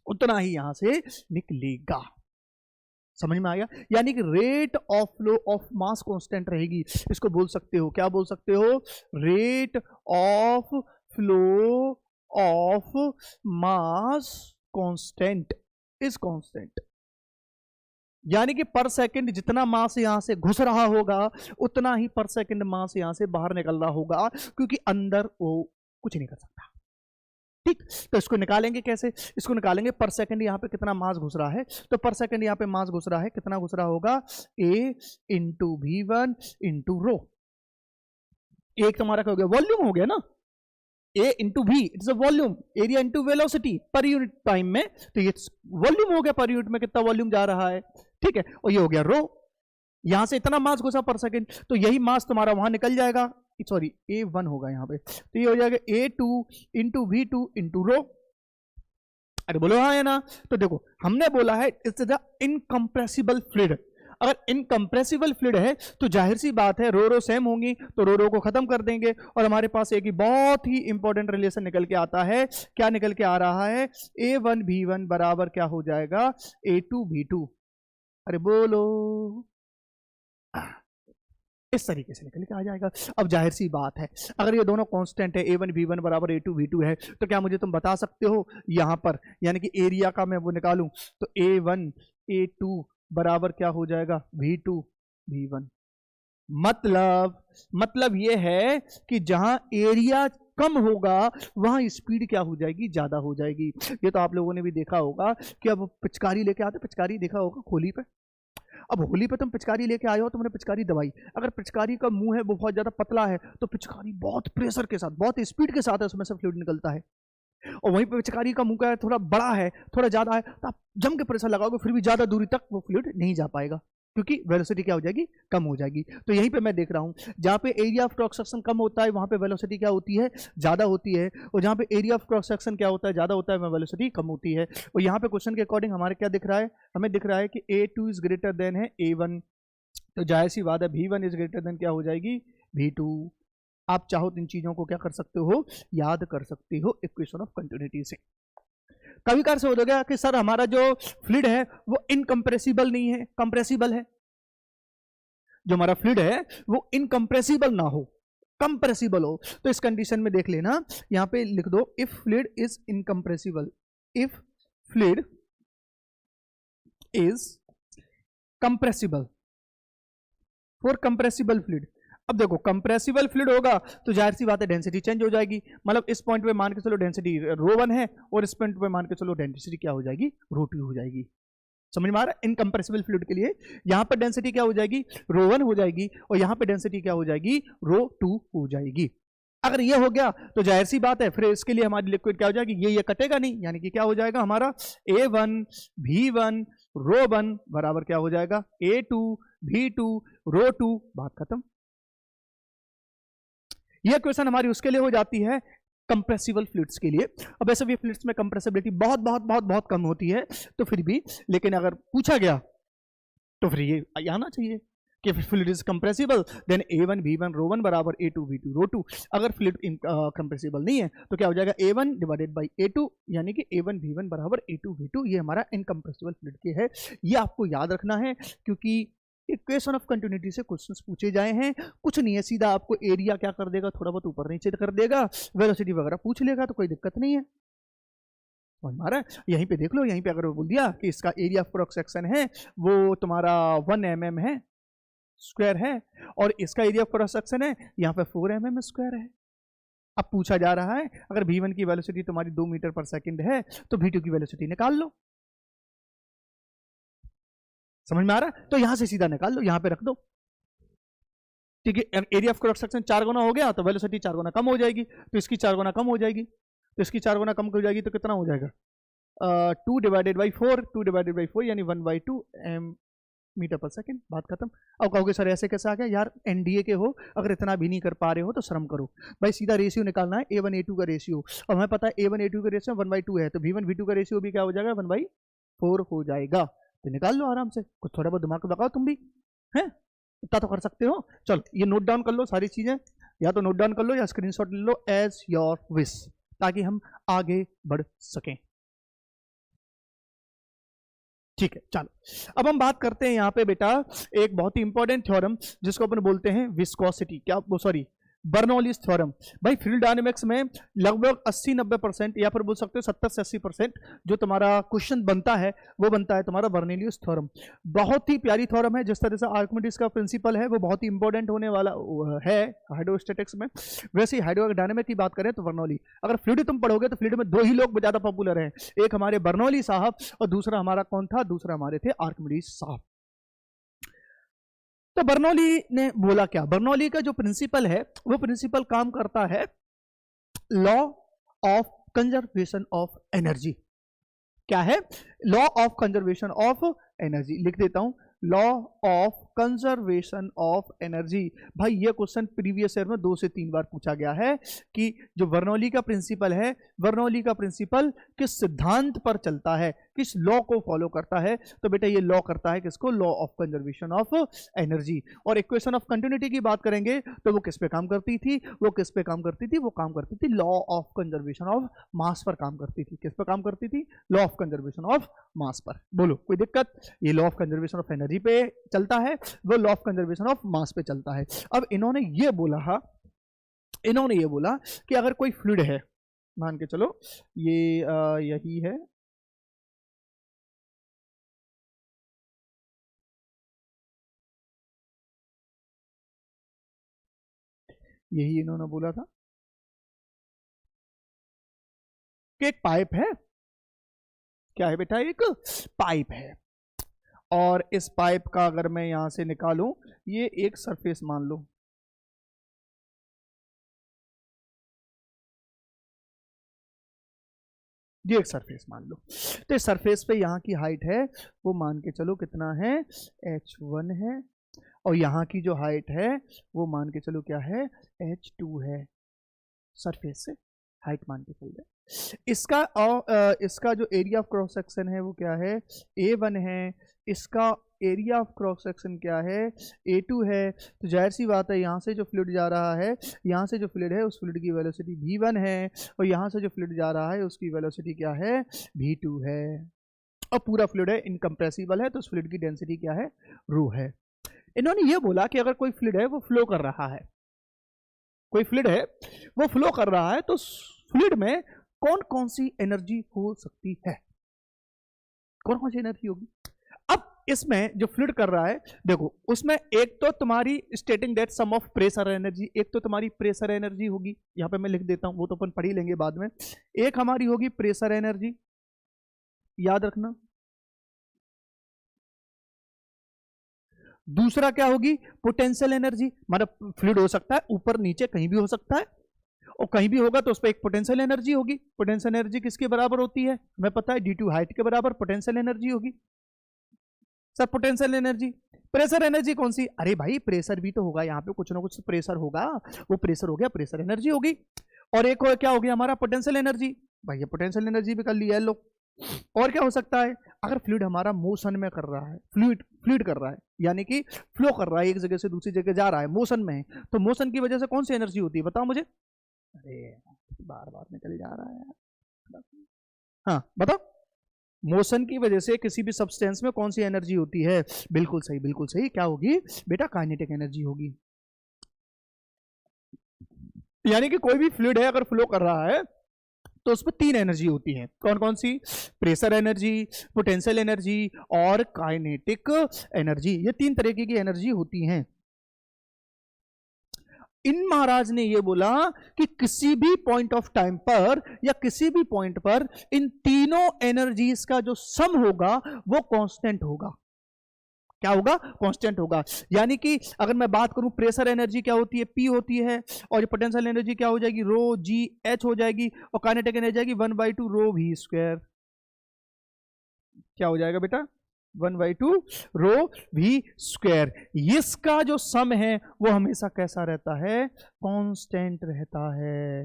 उतना ही यहां से निकलेगा। समझ में आ गया, यानी कि rate of flow of mass constant रहेगी। इसको बोल सकते हो, क्या बोल सकते हो, rate of flow of mass constant is constant. यानी कि पर सेकंड जितना मास यहां से घुस रहा होगा उतना ही पर सेकंड मास यहां से बाहर निकल रहा होगा, क्योंकि अंदर वो कुछ नहीं कर सकता। ठीक, तो इसको निकालेंगे कैसे, इसको निकालेंगे पर सेकंड यहाँ पे कितना मास घुस रहा है, तो पर सेकंड यहाँ पे मास घुस रहा है, कितना घुस रहा होगा, A into V1 into rho. एक तुम्हारा क्या हो गया, वॉल्यूम हो गया ना, A into V it's a volume, area into velocity per unit time में, तो ये वॉल्यूम हो गया, पर यूनिट में कितना वॉल्यूम जा रहा है। ठीक है, और ये हो गया रो, यहां से इतना मास घुसा पर सेकंड, तो यही मास तुम्हारा वहां निकल जाएगा, सॉरी A1 होगा यहाँ पे, तो ये हो जाएगा A2 into V2 into rho. अरे बोलो हाँ या ना, तो देखो हमने बोला है इट्स द इनकम्प्रेसिबल फ्लूइड। अगर इनकम्प्रेसिबल फ्लूइड है तो जाहिर सी बात है रो सेम होंगी, तो रो को खत्म कर देंगे और हमारे पास एक ही बहुत ही इंपॉर्टेंट रिलेशन निकल के आता है। क्या निकल के आ रहा है, A1 V1 बराबर क्या हो जाएगा, A2 V2। अरे बोलो, इस तरीके से निकल के आ जाएगा। अब जाहिर सी बात है अगर ये दोनों कांस्टेंट है, A1 V1 बराबर A2 V2 है, तो क्या मुझे तुम बता सकते हो यहां पर, यानी कि एरिया का मैं वो निकालूं तो A1 A2 बराबर क्या हो जाएगा, V2 V1। मतलब ये है कि जहां एरिया कम होगा वहां स्पीड क्या हो जाएगी, ज्यादा हो जाएगी। ये तो आप लोगों ने भी देखा होगा कि अब पिचकारी लेके आते, पिचकारी देखा होगा होली पे, अब होली पे तुम पिचकारी लेके आए हो, तुमने पिचकारी दबाई, अगर पिचकारी का मुंह है वो बहुत ज्यादा पतला है तो पिचकारी बहुत प्रेशर के साथ, बहुत स्पीड के साथ है उसमें से फ्लूइड निकलता है, और वहीं पे पिचकारी का मुंह का है थोड़ा बड़ा है, थोड़ा ज्यादा है, तो आप जम के प्रेशर लगाओगे फिर भी ज्यादा दूरी तक वो फ्लूइड नहीं जा पाएगा, क्योंकि वेलोसिटी क्या हो जाएगी, कम हो जाएगी। तो यहीं पे मैं देख रहा हूं जहां पे एरिया ऑफ क्रॉस सेक्शन कम होता है वहां पे वेलोसिटी क्या होती है, ज्यादा होती है, और जहां पे एरिया ऑफ क्रॉस सेक्शन क्या होता है, ज्यादा होता है, वहां वेलोसिटी कम होती है। और यहाँ पे क्वेश्चन के अकॉर्डिंग हमारे क्या दिख रहा है, हमें दिख रहा है कि A2 इज ग्रेटर देन है A1, तो जाहिर सी बात है V1 इज ग्रेटर देन क्या हो जाएगी, V2। आप चाहो तो इन चीजों को क्या कर सकते हो, याद कर सकते हो इक्वेशन ऑफ कंटिन्यूटी से। कभी कभार से हो गया कि सर हमारा जो फ्लूइड है वो इनकम्प्रेसिबल नहीं है, कंप्रेसिबल है। जो हमारा फ्लूइड है वो इनकम्प्रेसिबल ना हो, कंप्रेसिबल हो। तो इस कंडीशन में देख लेना, यहां पे लिख दो if fluid is incompressible, if fluid is compressible for compressible fluid. अब देखो कंप्रेसिबल फ्लूइड होगा तो जाहिर सी बात है डेंसिटी चेंज हो जाएगी, मतलब इस पॉइंट पे मान के चलो डेंसिटी ρ1 है और इस पॉइंट पे मान के चलो डेंसिटी क्या हो जाएगी, ρ2 हो जाएगी। समझ में आ रहा है? इनकंप्रेसिबल फ्लूइड के लिए यहां पर डेंसिटी क्या हो जाएगी, ρ1 हो जाएगी और यहां पर डेंसिटी क्या हो जाएगी, ρ2 हो जाएगी। अगर ये हो गया तो जाहिर सी बात है फिर इसके लिए हमारी लिक्विड क्या हो जाएगी, ये कटेगा नहीं, यानी कि क्या हो जाएगा हमारा A1 V1 ρ1 बराबर क्या हो जाएगा A2 V2 ρ2, बात खत्म। यह क्वेश्चन हमारी उसके लिए हो जाती है कंप्रेसिबल फ्लूइड्स के लिए। अब ऐसे भी फ्लूइड्स में कंप्रेसिबिलिटी बहुत बहुत बहुत बहुत कम होती है, तो फिर भी लेकिन अगर पूछा गया तो फिर ये आना चाहिए कि fluid is compressible then A1 V1 ρ1 बराबर A2 V2 ρ2। अगर फ्लूइड कंप्रेसिबल नहीं है तो क्या हो जाएगा A1 डिवाइडेड बाई A2, यानी कि A1 V1 बराबर A2 V2। ये हमारा इनकंप्रेसिबल फ्लूइड के है, ये आपको याद रखना है क्योंकि इक्वेशन ऑफ कंटिन्यूटी से क्वेश्चंस पूछे जाए हैं। कुछ नहीं है, सीधा आपको एरिया क्या कर देगा, थोड़ा बहुत ऊपर नीचे कर देगा, वेलोसिटी वगैरह पूछ लेगा, तो कोई दिक्कत नहीं है। हमारा यहीं पे देख लो, यहीं पे अगर बोल दिया कि इसका एरिया ऑफ क्रॉस सेक्शन है वो तुम्हारा 1 mm है स्क्वायर है और इसका एरिया ऑफ क्रॉस सेक्शन है यहाँ पे 4 mm स्क्वायर है। अब पूछा जा रहा है अगर V1 की वेलोसिटी तुम्हारी 2 मीटर पर सेकंड है तो V2 की वेलोसिटी निकाल लो। समझ में आ रहा है? तो यहां से सीधा निकाल लो, यहां पे रख दो, ठीक है। एरिया ऑफ क्रॉस सेक्शन 4 गुना हो गया तो वेलोसिटी 4 गुना कम हो जाएगी, तो इसकी 4 गुना कम हो जाएगी, तो इसकी 4 गुना कम हो जाएगी तो कितना हो जाएगा 2 डिवाइडेड बाई 4, 2 डिवाइडेड बाई 4 यानी 1/2 मीटर पर सेकंड, बात खत्म। अब कहोगे सर ऐसे कैसे आ गया, यार एनडीए के हो, अगर इतना भी नहीं कर पा रहे हो तो शर्म करो भाई, सीधा रेशियो निकालना है A1 A2 का रेशियो। और हमें पता है A1 A2 का रेशियो 1/2 है, तो V1 V2 का रेशियो भी क्या हो जाएगा 1/4 हो जाएगा। तो निकाल लो आराम से, कुछ थोड़ा बहुत दिमाग लगाओ तुम भी, हैं इतना तो कर सकते हो। चलो ये नोट डाउन कर लो सारी चीजें, या तो नोट डाउन कर लो या स्क्रीनशॉट ले लो एज योर विश, ताकि हम आगे बढ़ सकें। ठीक है, चलो अब हम बात करते हैं यहाँ पे बेटा एक बहुत ही इंपॉर्टेंट थ्योरम जिसको अपन बोलते हैं विस्कोसिटी, क्या वो सॉरी बर्नौलीज थ्योरम। भाई फ्लूइड डायनेमिक्स में लगभग 80-90% या फिर बोल सकते हो 70 से 80% जो तुम्हारा क्वेश्चन बनता है वो बनता है तुम्हारा बर्नौलीज थ्योरम। बहुत ही प्यारी थ्योरम है, जिस तरह से आर्किमिडीज का प्रिंसिपल है वो बहुत ही इंपॉर्टेंट होने वाला है हाइड्रोस्टैटिक्स में, वैसे ही हाइड्रोडायनेमिक की बात करें तो बर्नौली। अगर फ्लूइड तुम पढ़ोगे तो फ्लूइड में 2 ही लोग ज्यादा पॉपुलर हैं, एक हमारे बर्नौली साहब और दूसरा हमारा कौन था, दूसरा हमारे थे आर्किमिडीज साहब। तो बर्नौली ने बोला क्या, बर्नौली का जो प्रिंसिपल है वो प्रिंसिपल काम करता है law of conservation of energy. क्या है, law of conservation of energy, लिख देता हूं law of conservation of energy. भाई ये क्वेश्चन प्रीवियस ईयर में 2 से 3 बार पूछा गया है कि जो बर्नौली का प्रिंसिपल है, बर्नौली का प्रिंसिपल किस सिद्धांत पर चलता है, किस लॉ को फॉलो करता है। तो बेटा ये लॉ करता है किसको, law of conservation of energy. और इक्वेशन ऑफ कंटिन्यूटी की बात करेंगे तो वो किस पे काम करती थी, वो किस पे काम करती थी, वो काम करती थी law of conservation of mass पर काम करती थी। किस पर काम करती थी, law of conservation of mass पर। बोलो कोई दिक्कत, ये law of conservation of energy पे चलता है, वो law of conservation of mass पे चलता है। अब इन्होंने ये बोला कि अगर कोई फ्लूइड है, मान के चलो ये यही है, यही इन्होंने बोला था कि एक पाइप है, क्या है बेटा, एक पाइप है, और इस पाइप का अगर मैं यहां से निकालूं, ये एक सरफेस मान लो, ये एक सरफेस मान लो। तो इस सरफेस पे यहाँ की हाइट है वो मान के चलो कितना है, h1 है, और यहाँ की जो हाइट है वो मान के चलो क्या है, h2 है। सरफेस से हाइट मान के चल रहे। इसका जो एरिया ऑफ क्रॉस सेक्शन है वो क्या है, A1 है, इसका एरिया ऑफ क्रॉस सेक्शन क्या है, A2 है। तो जाहिर सी बात है यहाँ से जो फ्लूइड जा रहा है, यहाँ से जो फ्लूइड है उस फ्लूइड की वेलोसिटी V1 है, और यहाँ से जो फ्लूइड जा रहा है उसकी वेलोसिटी क्या है, V2 है। और पूरा फ्लूइड है इनकम्प्रेसिबल है, तो उस फ्लूइड की डेंसिटी क्या है, ρ है। इन्होंने ये बोला कि अगर कोई फ्लूइड है वो फ्लो कर रहा है, कोई फ्लूइड है, वो फ्लो कर रहा है, तो फ्लूइड में कौन कौन सी एनर्जी हो सकती है, कौन कौन सी एनर्जी होगी। अब इसमें जो फ्लूइड कर रहा है, देखो उसमें एक तो तुम्हारी stating that sum of pressure energy, एक तो तुम्हारी प्रेशर एनर्जी होगी, यहां पे मैं लिख देता हूं, वो तो अपन पढ़ ही लेंगे बाद में। एक हमारी होगी प्रेशर एनर्जी, याद रखना। दूसरा क्या होगी, पोटेंशियल एनर्जी, मतलब फ्लूइड हो सकता है ऊपर नीचे कहीं भी हो सकता है, और कहीं भी होगा तो उस पर एक पोटेंशियल एनर्जी होगी। पोटेंशियल एनर्जी किसके बराबर होती है, हमें पता है, डी टू हाइट के बराबर पोटेंशियल एनर्जी होगी। Sir potential energy, pressure energy कौन सी, अरे भाई प्रेशर भी तो होगा यहाँ पे, कुछ ना कुछ प्रेशर होगा, वो प्रेशर हो गया, प्रेशर एनर्जी होगी। और एक क्या हो गया हमारा, पोटेंशियल एनर्जी, भाई ये पोटेंशियल एनर्जी भी कर लिया है लो। और क्या हो सकता है, अगर फ्लूइड हमारा मोशन में कर रहा है, फ्लूइड फ्लूइड कर रहा है, यानी कि फ्लो कर रहा है, एक जगह से दूसरी जगह जा रहा है, मोशन में है, तो मोशन की वजह से कौन सी एनर्जी होती है बताओ मुझे। अरे बार बार निकल जा रहा है, हाँ बताओ, मोशन की वजह से किसी भी सब्सटेंस में कौन सी एनर्जी होती है, बिल्कुल सही बिल्कुल सही, क्या होगी बेटा, काइनेटिक एनर्जी होगी। यानी कि कोई भी फ्लूइड है अगर फ्लो कर रहा है तो उसमें तीन एनर्जी होती है, कौन कौन सी, प्रेशर एनर्जी, पोटेंशियल एनर्जी और काइनेटिक एनर्जी, ये तीन तरीके की एनर्जी होती हैं। इन महाराज ने ये बोला कि किसी भी पॉइंट ऑफ टाइम पर या किसी भी पॉइंट पर इन तीनों एनर्जीज का जो सम होगा वो कांस्टेंट होगा, क्या होगा, कांस्टेंट होगा। यानी कि अगर मैं बात करूं प्रेशर एनर्जी क्या होती है, पी होती है, और ये पोटेंशियल एनर्जी क्या हो जाएगी, रो जी एच हो जाएगी, और काइनेटिक एनर्जी जाएगी 1/2 रो वी स्क्वायर, क्या हो जाएगा बेटा, 1/2 रो वी स्क्वायर। इसका जो सम है वो हमेशा कैसा रहता है, कांस्टेंट रहता है,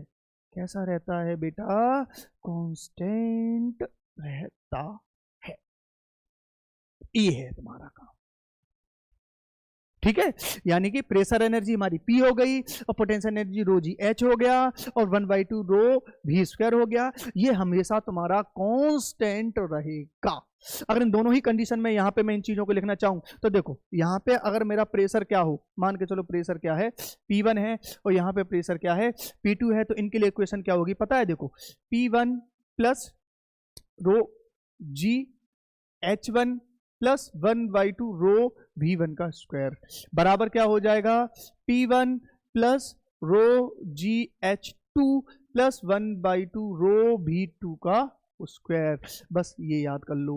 कैसा रहता है बेटा, कांस्टेंट रहता है। ये है तुम्हारा काम, ठीक है। यानी कि प्रेशर एनर्जी हमारी पी हो गई, और पोटेंशियल एनर्जी रो जी एच हो गया, और 1/2 रो वी स्क्वायर हो गया, ये हमेशा तुम्हारा कांस्टेंट रहेगा। अगर इन दोनों ही कंडीशन में यहां पे मैं इन चीजों को लिखना चाहूं तो देखो, यहां पे अगर मेरा प्रेशर क्या हो, मान के चलो प्रेशर क्या है, P1 है, और यहां पे प्रेशर क्या है, P2 है, तो इनके लिए इक्वेशन क्या होगी पता है, देखो P1 प्लस रो जी H1 प्लस 1/2 रो V1 का स्क्वायर बराबर क्या हो जाएगा, P1 प्लस रो जी H2 प्लस 1/2 रो V2 का स्क्वायर। बस ये याद कर लो।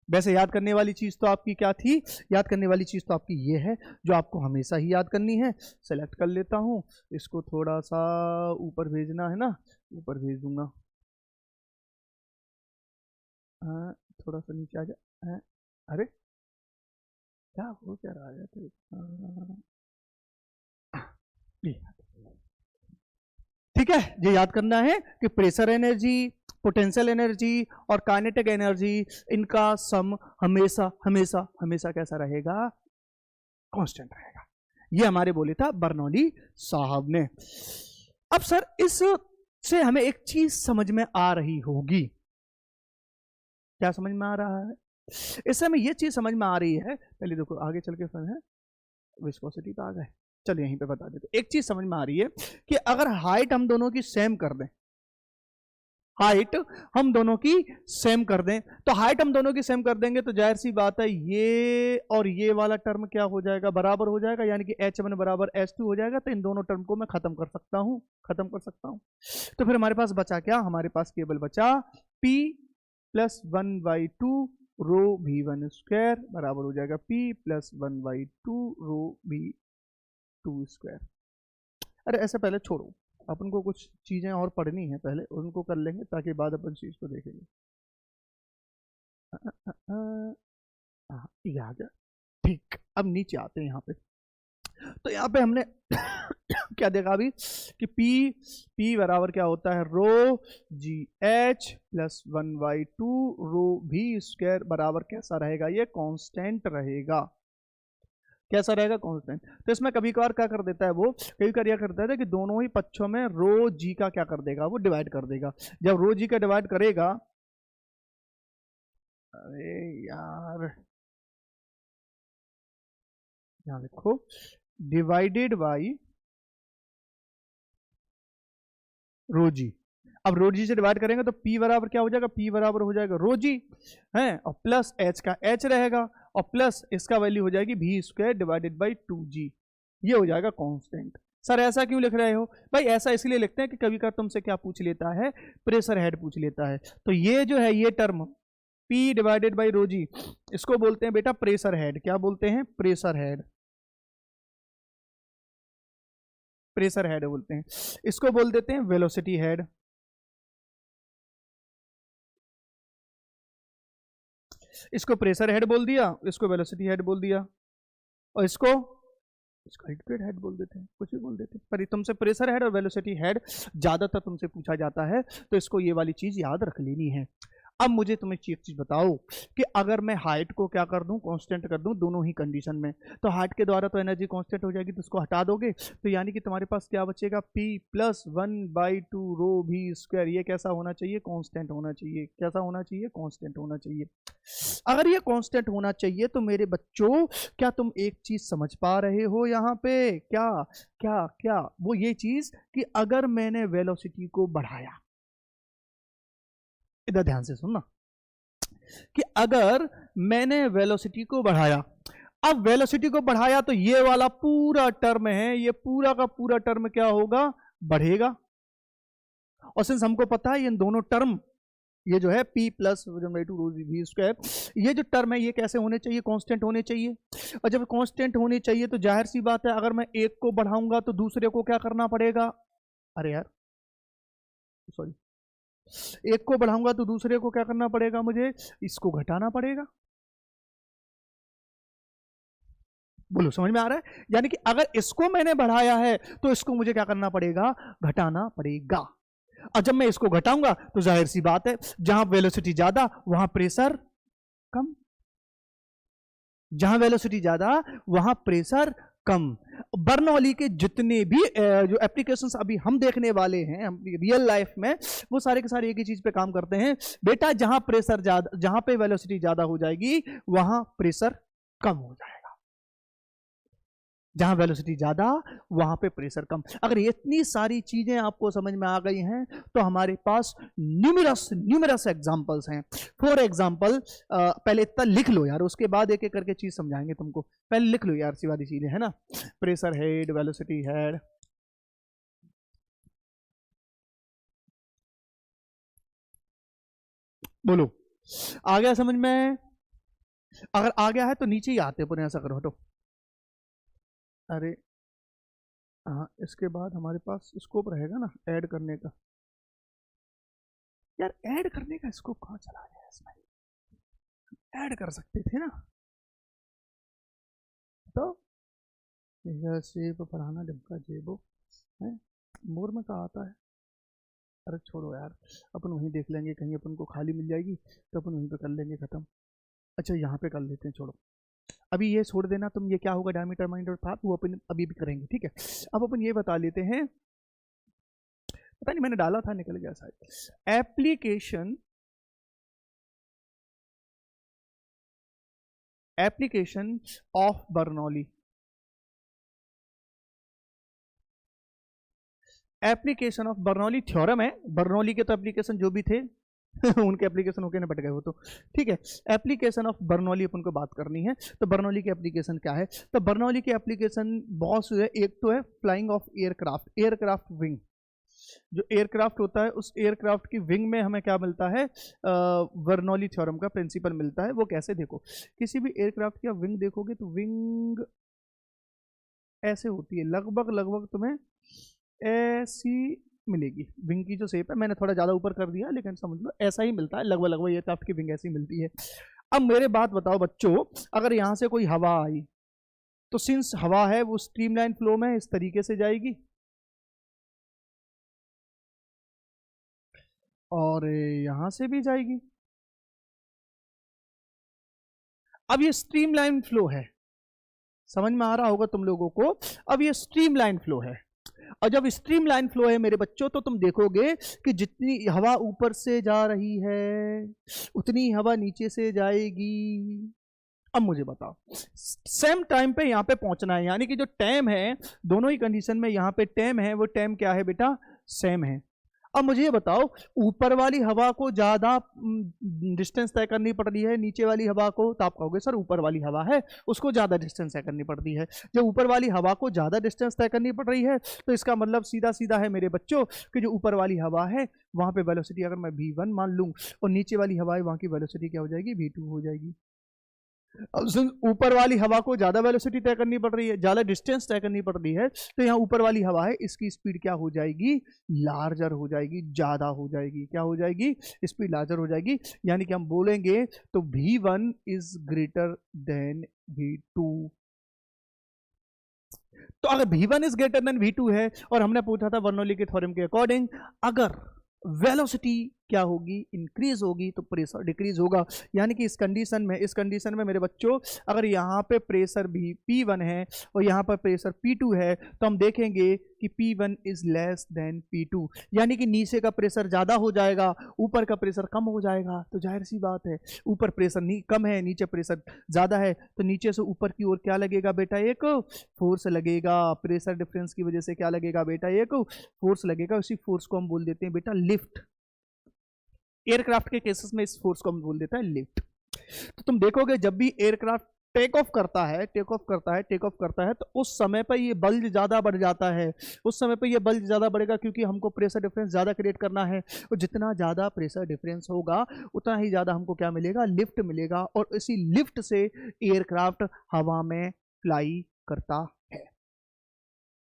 वैसे याद करने वाली चीज तो आपकी क्या थी, याद करने वाली चीज तो आपकी ये है जो आपको हमेशा ही याद करनी है। सेलेक्ट कर लेता हूं इसको, थोड़ा सा ऊपर भेजना है ना, ऊपर भेज दूंगा, थोड़ा सा नीचे आ जा, अरे क्या हो क्या रहा है तेरे, ठीक है। ये याद करना है कि प्रेशर एनर्जी, पोटेंशियल एनर्जी और काइनेटिक एनर्जी, इनका सम हमेशा हमेशा हमेशा कैसा रहेगा, कांस्टेंट रहेगा। ये हमारे बोले था बर्नौली साहब ने। अब सर इस से हमें एक चीज समझ में आ रही होगी, क्या समझ में आ रहा है, इससे हमें ये चीज समझ में आ रही है, पहले देखो आगे चल के फिर है विस्कोसिटी पे आ गए, चलो यहीं पे बता देते। एक चीज समझ में आ रही है कि अगर हाइट हम दोनों की सेम कर दें, हाइट हम दोनों की सेम कर दें, तो हाइट हम दोनों की सेम कर देंगे तो जाहिर सी बात है ये और ये वाला टर्म क्या हो जाएगा, बराबर हो जाएगा, यानी कि H1 बराबर H2 हो जाएगा। तो इन दोनों टर्म को मैं खत्म कर सकता हूं, खत्म कर सकता हूं। तो फिर हमारे पास बचा क्या, हमारे पास केवल बचा P प्लस 1/2 रो V1 स्क्वायर बराबर हो जाएगा P प्लस 1/2 रो V2 स्क्वायर। अरे ऐसे पहले छोड़ो, अपन को कुछ चीजें और पढ़नी है, पहले उनको कर लेंगे ताकि बाद अपन चीज को देखेंगे। ये आ गया, ठीक। अब नीचे आते हैं यहाँ पे, तो यहाँ पे हमने क्या देखा अभी कि P बराबर क्या होता है, रो जी एच प्लस 1/2 रो V स्क्वायर बराबर कैसा रहेगा, ये कांस्टेंट रहेगा, कैसा रहेगा, कांस्टेंट। तो इसमें कभी कभार क्या कर देता है वो, कभी कभार यह करता है कि दोनों ही पक्षों में रो जी का क्या कर देगा, वो डिवाइड कर देगा। जब रो जी का डिवाइड करेगा, अरे यार यहाँ लिखो, डिवाइडेड बाई रो जी। अब रो जी से डिवाइड करेंगे तो P बराबर क्या हो जाएगा, P बराबर हो जाएगा रो जी है, और प्लस H का H रहेगा, और प्लस इसका वैल्यू हो जाएगी V square divided by 2G। ये हो जाएगा कांस्टेंट। सर ऐसा क्यों लिख रहे हो भाई? ऐसा इसलिए लिखते हैं कि कभी कभी तुमसे क्या पूछ लेता है, प्रेशर हेड पूछ लेता है। तो ये जो है ये term P divided by rho g, इसको बोलते हैं बेटा प्रेशर हेड। क्या बोलते हैं? प्रेशर हेड, प्रेशर हेड बोलते हैं। इसको बोल देते हैं वेलोसिटी हेड। इसको प्रेशर हेड बोल दिया, इसको वेलोसिटी हेड बोल दिया, और इसको हेड हेड बोल देते हैं, कुछ भी बोल देते हैं, पर तुमसे प्रेशर हेड और वेलोसिटी हेड ज्यादातर तुमसे पूछा जाता है, तो इसको ये वाली चीज याद रख लेनी है। अब मुझे तुम एक चीज बताओ कि अगर मैं हाइट को क्या कर दूं, कांस्टेंट कर दूं दोनों ही कंडीशन में, तो हाइट के द्वारा तो एनर्जी कांस्टेंट हो जाएगी, तो उसको हटा दोगे तो यानी कि तुम्हारे पास क्या बचेगा, P प्लस 1/2 रो V स्क्वायर। ये कैसा होना चाहिए? कांस्टेंट होना चाहिए। कैसा होना चाहिए? कांस्टेंट होना चाहिए। अगर ये कांस्टेंट होना चाहिए तो मेरे बच्चों क्या तुम एक चीज समझ पा रहे हो यहाँ पे? क्या क्या क्या? वो ये चीज कि अगर मैंने वेलोसिटी को बढ़ाया, इधर ध्यान से सुनना, कि अगर मैंने वेलोसिटी को बढ़ाया, अब वेलोसिटी को बढ़ाया तो ये वाला पूरा टर्म है, ये पूरा का पूरा टर्म क्या होगा? बढ़ेगा। और सिंस हमको पता है इन दोनों टर्म, ये जो है P प्लस 1/2 रो V स्क्वायर, ये जो टर्म है ये कैसे होने चाहिए? कांस्टेंट होने चाहिए। और जब कांस्टेंट होने चाहिए तो जाहिर सी बात है अगर मैं एक को बढ़ाऊंगा तो दूसरे को क्या करना पड़ेगा? अरे यार सॉरी, एक को बढ़ाऊंगा तो दूसरे को क्या करना पड़ेगा? मुझे इसको घटाना पड़ेगा। बोलो समझ में आ रहा है? यानी कि अगर इसको मैंने बढ़ाया है तो इसको मुझे क्या करना पड़ेगा? घटाना पड़ेगा। और जब मैं इसको घटाऊंगा तो जाहिर सी बात है जहां वेलोसिटी ज्यादा वहां प्रेशर कम, जहां वेलोसिटी ज्यादा वहां प्रेशर कम। बर्नौली के जितने भी जो एप्लीकेशंस अभी हम देखने वाले हैं रियल लाइफ में, वो सारे के सारे एक ही चीज पे काम करते हैं बेटा, जहां प्रेशर ज्यादा, जहां पे वेलोसिटी ज्यादा हो जाएगी वहां प्रेशर कम हो जाएगा। जहां वेलोसिटी ज्यादा वहां पे प्रेशर कम। अगर इतनी सारी चीजें आपको समझ में आ गई हैं तो हमारे पास न्यूमरस एग्जांपल्स हैं। फॉर एग्जांपल पहले इतना लिख लो यार, उसके बाद एक एक करके चीज समझाएंगे तुमको। पहले लिख लो यार सी वाली चीजें, है ना? प्रेशर हेड, वेलोसिटी हेड, बोलो आ गया समझ में? अगर आ गया है तो नीचे ही आते पुनः, ऐसा करो हटो। अरे हाँ, इसके बाद हमारे पास स्कोप रहेगा ना ऐड करने का। यार ऐड करने का स्कोप कहाँ चला गया? इसमें ऐड कर सकते थे ना, तो यह सेब फलाना ढिमका जेबो है, मोर में कहा आता है। अरे छोड़ो यार, अपन वहीं देख लेंगे, कहीं अपन को खाली मिल जाएगी तो अपन वहीं पे कर लेंगे खत्म। अच्छा यहाँ पे कर लेते हैं, छोड़ो अभी ये छोड़ देना तुम। ये क्या होगा? डायमीटर माइनस पाथ, वो अपन अभी भी करेंगे, ठीक है? अब अपन ये बता लेते हैं, पता नहीं मैंने डाला था निकल गया शायद। Application of Bernoulli, application of Bernoulli theorem है। बर्नौली के तो एप्लीकेशन जो भी थे उनके एप्लीकेशन होके निपट गए हो, तो ठीक है। एप्लीकेशन ऑफ बर्नौली अपन को बात करनी है। तो बर्नौली की एप्लीकेशन क्या है? तो बर्नौली की एप्लीकेशन बहुत से है। एक तो है flying of aircraft, aircraft wing. जो एयरक्राफ्ट होता है उस एयरक्राफ्ट की विंग में हमें क्या मिलता है? बर्नौली थ्योरम का प्रिंसिपल मिलता है। वो कैसे? देखो, किसी भी एयरक्राफ्ट की विंग देखोगे तो विंग ऐसे होती है, लगभग लगभग तुम्हें ऐसी मिलेगी। विंग की जो शेप है, मैंने थोड़ा ज्यादा ऊपर कर दिया लेकिन समझ लो ऐसा ही मिलता है, लगभग लगभग एयरक्राफ्ट की विंग ऐसी मिलती है। अब मेरे बात बताओ बच्चों, अगर यहां से कोई हवा आई तो सिंस हवा है वो स्ट्रीमलाइन फ्लो में इस तरीके से जाएगी और यहां से भी जाएगी। अब ये स्ट्रीमलाइन फ्लो है, समझ में आ रहा होगा तुम लोगों को। अब ये स्ट्रीमलाइन फ्लो है, और जब स्ट्रीमलाइन फ्लो है मेरे बच्चों तो तुम देखोगे कि जितनी हवा ऊपर से जा रही है उतनी हवा नीचे से जाएगी। अब मुझे बताओ, सेम टाइम पे यहां पे पहुंचना है, यानी कि जो टाइम है दोनों ही कंडीशन में, यहां पे टाइम है वो टाइम क्या है बेटा? सेम है। अब मुझे ये बताओ, ऊपर वाली हवा को ज्यादा डिस्टेंस तय करनी पड़ रही है नीचे वाली हवा को, तो आप कहोगे सर ऊपर वाली हवा है उसको ज्यादा डिस्टेंस तय करनी पड़ रही है। जब ऊपर वाली हवा को ज्यादा डिस्टेंस तय करनी पड़ रही है तो इसका मतलब सीधा सीधा है मेरे बच्चों कि जो ऊपर वाली हवा है वहां पे वेलोसिटी अगर मैं v1 मान लूं और नीचे वाली हवा है वहां की वेलोसिटी क्या हो जाएगी, v2 हो जाएगी। अब ऊपर वाली हवा को ज्यादा वेलोसिटी तय करनी पड़ रही है, ज्यादा डिस्टेंस तय करनी पड़ रही है, तो यहाँ ऊपर वाली हवा है इसकी स्पीड क्या हो जाएगी, लार्जर हो जाएगी, ज्यादा हो जाएगी। क्या हो जाएगी, स्पीड लार्जर हो जाएगी। यानी कि हम बोलेंगे तो v1 is greater than v2। तो अगर v1 is greater than v2 है और हमने पूछा था बर्नौली के थ्योरम के अकॉर्डिंग अगर वेलोसिटी क्या होगी, इंक्रीज होगी तो प्रेशर डिक्रीज होगा। यानी कि इस कंडीशन में मेरे बच्चों अगर यहाँ पे प्रेशर भी P1 है और यहाँ पर प्रेशर P2 है तो हम देखेंगे कि P1 is less than P2, यानी कि नीचे का प्रेशर ज्यादा हो जाएगा, ऊपर का प्रेशर कम हो जाएगा। तो जाहिर सी बात है ऊपर प्रेशर कम है, नीचे प्रेशर ज्यादा है, तो नीचे से ऊपर की ओर क्या लगेगा बेटा, एक फोर्स लगेगा। प्रेशर डिफरेंस की वजह से क्या लगेगा बेटा, एक फोर्स लगेगा। उसी फोर्स को हम बोल देते हैं बेटा लिफ्ट। एयरक्राफ्ट के केसेस में इस फोर्स को हम बोल देता है लिफ्ट। तो तुम देखोगे जब भी एयरक्राफ्ट टेक ऑफ करता है तो उस समय पर ये बल्ज ज्यादा बढ़ जाता है, उस समय पर ये बल्ज ज्यादा बढ़ेगा क्योंकि हमको प्रेशर डिफरेंस ज्यादा क्रिएट करना है। और जितना ज्यादा प्रेशर डिफरेंस होगा उतना ही ज्यादा हमको क्या मिलेगा, लिफ्ट मिलेगा। और इसी लिफ्ट से एयरक्राफ्ट हवा में फ्लाई करता है।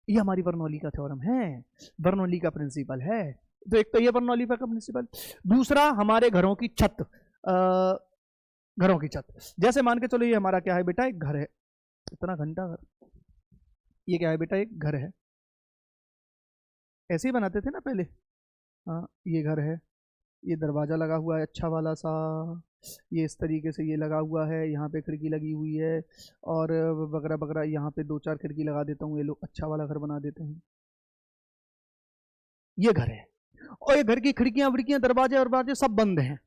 ये हमारी बर्नौली का थ्योरम है, बर्नौली का प्रिंसिपल है। तो एक तो ये बर्नौली का प्रिंसिपल। दूसरा हमारे घरों की छत, घरों की छत। जैसे मान के चलो ये हमारा क्या है बेटा, एक घर है, इतना घंटा घर, ये क्या है बेटा, एक घर है। ऐसे ही बनाते थे ना पहले। हाँ ये घर है, ये दरवाजा लगा हुआ है अच्छा वाला सा, ये इस तरीके से ये लगा हुआ है, यहाँ पे खिड़की लगी हुई है और वगैरह वगैरह, यहाँ पे 2-4 खिड़की लगा देता हूँ, ये लोग अच्छा वाला घर बना देते हैं। ये घर है और ये घर की खिड़कियां विड़कियां दरवाजे वरवाजे सब बंद हैं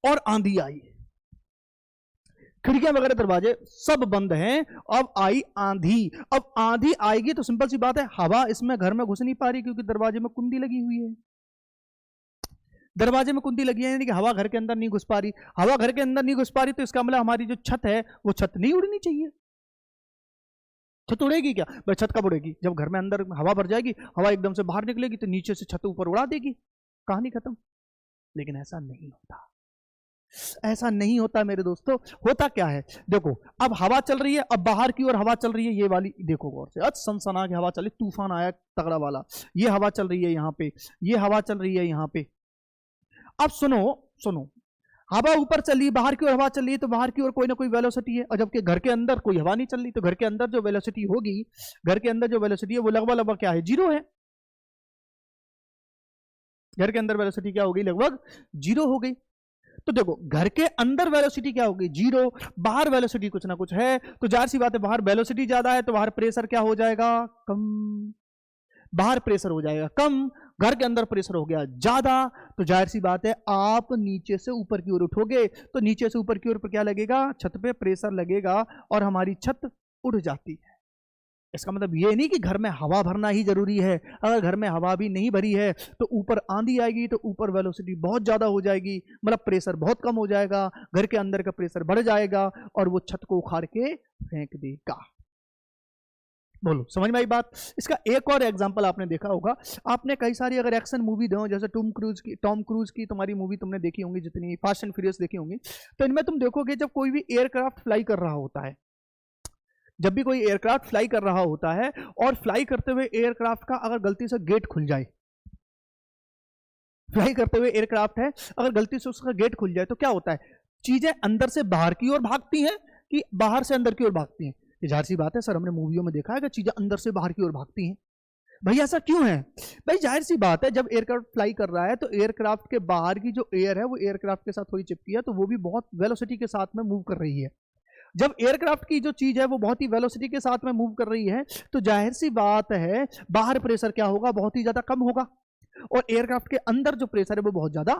और आंधी आई, खिड़कियां वगैरह दरवाजे सब बंद हैं। अब आई आंधी, अब आंधी आएगी तो सिंपल सी बात है हवा इसमें घर में घुस नहीं पा रही क्योंकि दरवाजे में कुंडी लगी हुई है। दरवाजे में कुंडी लगी है यानी कि हवा घर के अंदर नहीं घुस पा रही। हवा घर के अंदर नहीं घुस पा रही तो इसका मतलब हमारी जो छत है वो छत नहीं उड़नी चाहिए। छत उड़ेगी क्या भाई, छत कब उड़ेगी, जब घर में अंदर हवा भर जाएगी, हवा एकदम से बाहर निकलेगी तो नीचे से छत ऊपर उड़ा देगी, कहानी खत्म। लेकिन ऐसा नहीं होता, ऐसा नहीं होता मेरे दोस्तों। होता क्या है, देखो अब हवा चल रही है, अब बाहर की ओर हवा चल रही है, ये वाली देखो गौर से, आज सनसना की हवा चल रही, तूफान आया तगड़ा वाला, ये हवा चल रही है यहाँ पे, ये हवा चल रही है यहाँ पे। अब सुनो सुनो, हवा ऊपर चल रही है, बाहर की ओर हवा चल रही है, तो बाहर की ओर कोई ना कोई वेलोसिटी है, और जबकि घर के अंदर कोई हवा नहीं चल रही तो घर के अंदर जो वेलोसिटी होगी, घर के अंदर जो वेलोसिटी है वो लगभग क्या है, जीरो है। घर के अंदर वेलोसिटी क्या होगी, लगभग जीरो हो गई। तो देखो घर के अंदर वेलोसिटी क्या होगी, जीरो, बाहर वेलोसिटी कुछ ना कुछ है, तो जाहिर सी बात है बाहर वेलोसिटी ज्यादा है तो बाहर प्रेशर क्या हो जाएगा, कम। बाहर प्रेशर हो जाएगा कम, घर के अंदर प्रेशर हो गया ज्यादा, तो जाहिर सी बात है आप नीचे से ऊपर की ओर उठोगे तो नीचे से ऊपर की ओर पर क्या लगेगा, छत पे प्रेशर लगेगा और हमारी छत उड़ जाती है। इसका मतलब ये नहीं कि घर में हवा भरना ही जरूरी है, अगर घर में हवा भी नहीं भरी है तो ऊपर आंधी आएगी तो ऊपर वेलोसिटी बहुत ज्यादा हो जाएगी, मतलब प्रेशर बहुत कम हो जाएगा, घर के अंदर का प्रेशर बढ़ जाएगा और वो छत को उखाड़ के फेंक देगा। बोलो समझ में आई बात। इसका एक और एग्जांपल आपने देखा होगा, आपने कई सारी अगर एक्शन मूवी दो, जैसे टॉम क्रूज की तुम्हारी मूवी तुमने देखी होंगी, जितनी फास्ट एंड फ्यूरियस देखी होंगी, तो इनमें तुम देखोगे जब कोई भी एयरक्राफ्ट फ्लाई कर रहा होता है, जब भी कोई एयरक्राफ्ट फ्लाई कर रहा होता है और फ्लाई करते हुए एयरक्राफ्ट का अगर गलती से गेट खुल जाए, फ्लाई करते हुए एयरक्राफ्ट है अगर गलती से उसका गेट खुल जाए तो क्या होता है, चीजें अंदर से बाहर की ओर भागती हैं कि बाहर से अंदर की ओर भागती हैं। जाहिर सी बात है सर, हमने मूवियों में देखा है कि चीजें अंदर से बाहर की ओर भागती हैं। भाई ऐसा क्यों है, भाई जाहिर सी बात है जब एयरक्राफ्ट फ्लाई कर रहा है तो एयरक्राफ्ट के बाहर की जो एयर है वो एयरक्राफ्ट के साथ थोड़ी चिपकी है, तो वो भी बहुत वेलोसिटी के साथ में मूव कर रही है। जब एयरक्राफ्ट की जो चीज है वो बहुत ही वेलोसिटी के साथ में मूव कर रही है तो जाहिर सी बात है बाहर प्रेशर क्या होगा, बहुत ही ज्यादा कम होगा, और एयरक्राफ्ट के अंदर जो प्रेशर है वो बहुत ज्यादा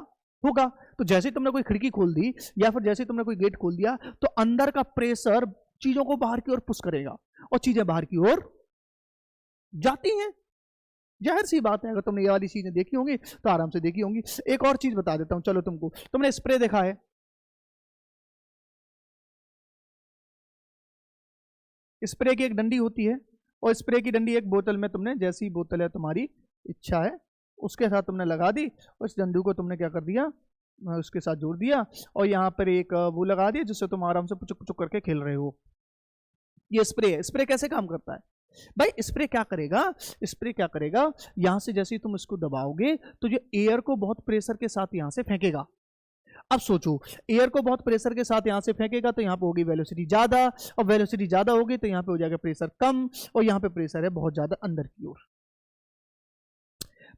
होगा। तो जैसे ही तुमने कोई खिड़की खोल दी या फिर जैसे ही तुमने कोई गेट खोल दिया तो अंदर का प्रेशर चीजों को बाहर की ओर पुश करेगा और चीजें बाहर की ओर जाती हैं। जाहिर सी बात है, अगर तुमने ये वाली चीजें देखी होंगी तो आराम से देखी होंगी। एक और चीज बता देता हूं चलो तुमको, तुमने स्प्रे देखा है, स्प्रे की एक डंडी होती है, और स्प्रे की डंडी एक बोतल में तुमने, जैसी बोतल है तुम्हारी इच्छा है उसके साथ तुमने लगा दी, और इस डंडू को तुमने क्या कर दिया, उसके साथ जोड़ दिया, और यहाँ पर एक वो लगा दिया जिससे तुम आराम से पुचुक पुचुक करके खेल रहे हो। ये स्प्रे है। स्प्रे कैसे काम करता है भाई? स्प्रे क्या करेगा, स्प्रे क्या करेगा, यहां से जैसे ही तुम इसको दबाओगे तो ये एयर को बहुत प्रेशर के साथ यहां से फेंकेगा। अब सोचो, एयर को बहुत प्रेशर के साथ यहां से फेंकेगा तो यहां पे होगी वेलोसिटी ज्यादा, और वेलोसिटी ज्यादा होगी तो यहां पे हो जाएगा प्रेशर कम, और यहां पे प्रेशर है बहुत ज्यादा अंदर की ओर।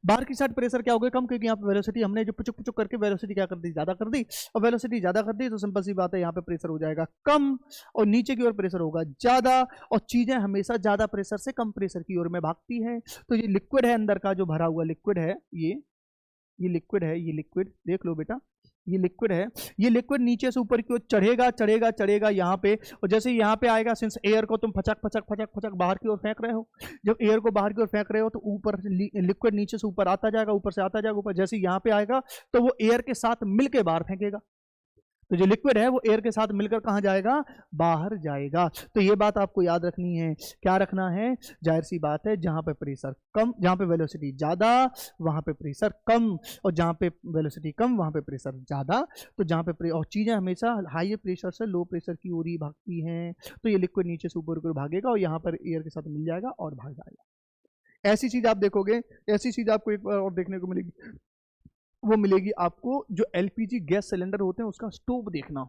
बाहर की साइड प्रेशर क्या होगा, कम, क्योंकि यहाँ पे वेलोसिटी हमने जो पुचुक पुचुक करके वेलोसिटी क्या कर दी, ज्यादा कर दी, और वेलोसिटी ज्यादा कर दी तो सिंपल सी बात है यहाँ पे प्रेशर हो जाएगा कम, और नीचे की ओर प्रेशर होगा ज्यादा, और चीजें हमेशा ज्यादा प्रेशर से कम प्रेशर की ओर में भागती हैं। तो ये लिक्विड है, अंदर का जो भरा हुआ लिक्विड है, ये लिक्विड है, ये लिक्विड देख लो बेटा, ये लिक्विड है, ये लिक्विड नीचे से ऊपर की ओर चढ़ेगा चढ़ेगा चढ़ेगा यहाँ पे, और जैसे यहाँ पे आएगा, सिंस एयर को तुम फचक फचक फचक फचक बाहर की ओर फेंक रहे हो, जब एयर को बाहर की ओर फेंक रहे हो तो ऊपर लिक्विड नीचे से ऊपर आता जाएगा, ऊपर से आता जाएगा ऊपर, जैसे यहाँ पे आएगा तो वो एयर के साथ मिलकर बाहर फेंकेगा। तो जो लिक्विड है वो एयर के साथ मिलकर कहाँ जाएगा, बाहर जाएगा। तो ये बात आपको याद रखनी है। क्या रखना है, जाहिर सी बात है, जहां पे प्रेशर कम, जहां पे वेलोसिटी ज्यादा वहां पे प्रेशर कम, और जहां पे वेलोसिटी कम वहां पे प्रेशर ज्यादा। तो जहां पे और चीजें हमेशा हाई प्रेशर से लो प्रेशर की ओर ही भागती हैं, तो ये लिक्विड नीचे से ऊपर भागेगा और यहाँ पर एयर के साथ मिल जाएगा और भाग जाएगा। ऐसी चीज आप देखोगे, ऐसी चीज आपको एक बार और देखने को मिलेगी, वो मिलेगी आपको जो एलपीजी गैस सिलेंडर होते हैं उसका स्टोव देखना।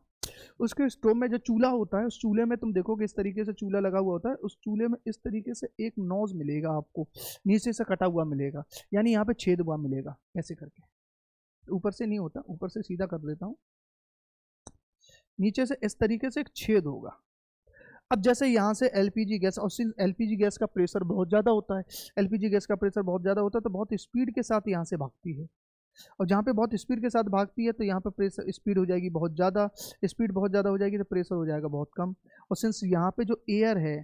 उसके स्टोव में जो चूल्हा होता है, उस चूल्हे में तुम देखोगे इस तरीके से चूल्हा लगा हुआ होता है, उस चूल्हे में इस तरीके से एक नोज मिलेगा आपको, नीचे से कटा हुआ मिलेगा, यानी यहाँ पे छेद हुआ मिलेगा ऐसे करके, ऊपर से नहीं होता, ऊपर से सीधा कर देता हूँ, नीचे से इस तरीके से एक छेद होगा। अब जैसे यहाँ से एलपीजी गैस, और एलपीजी गैस का प्रेशर बहुत ज़्यादा होता है, एलपीजी गैस का प्रेशर बहुत ज़्यादा होता है तो बहुत स्पीड के साथ यहाँ से भागती है, और जहाँ पे बहुत स्पीड के साथ भागती है तो यहाँ पे प्रेशर स्पीड हो जाएगी बहुत ज़्यादा, स्पीड बहुत ज़्यादा हो जाएगी तो प्रेशर हो जाएगा बहुत कम। और सिंस यहाँ पे जो एयर है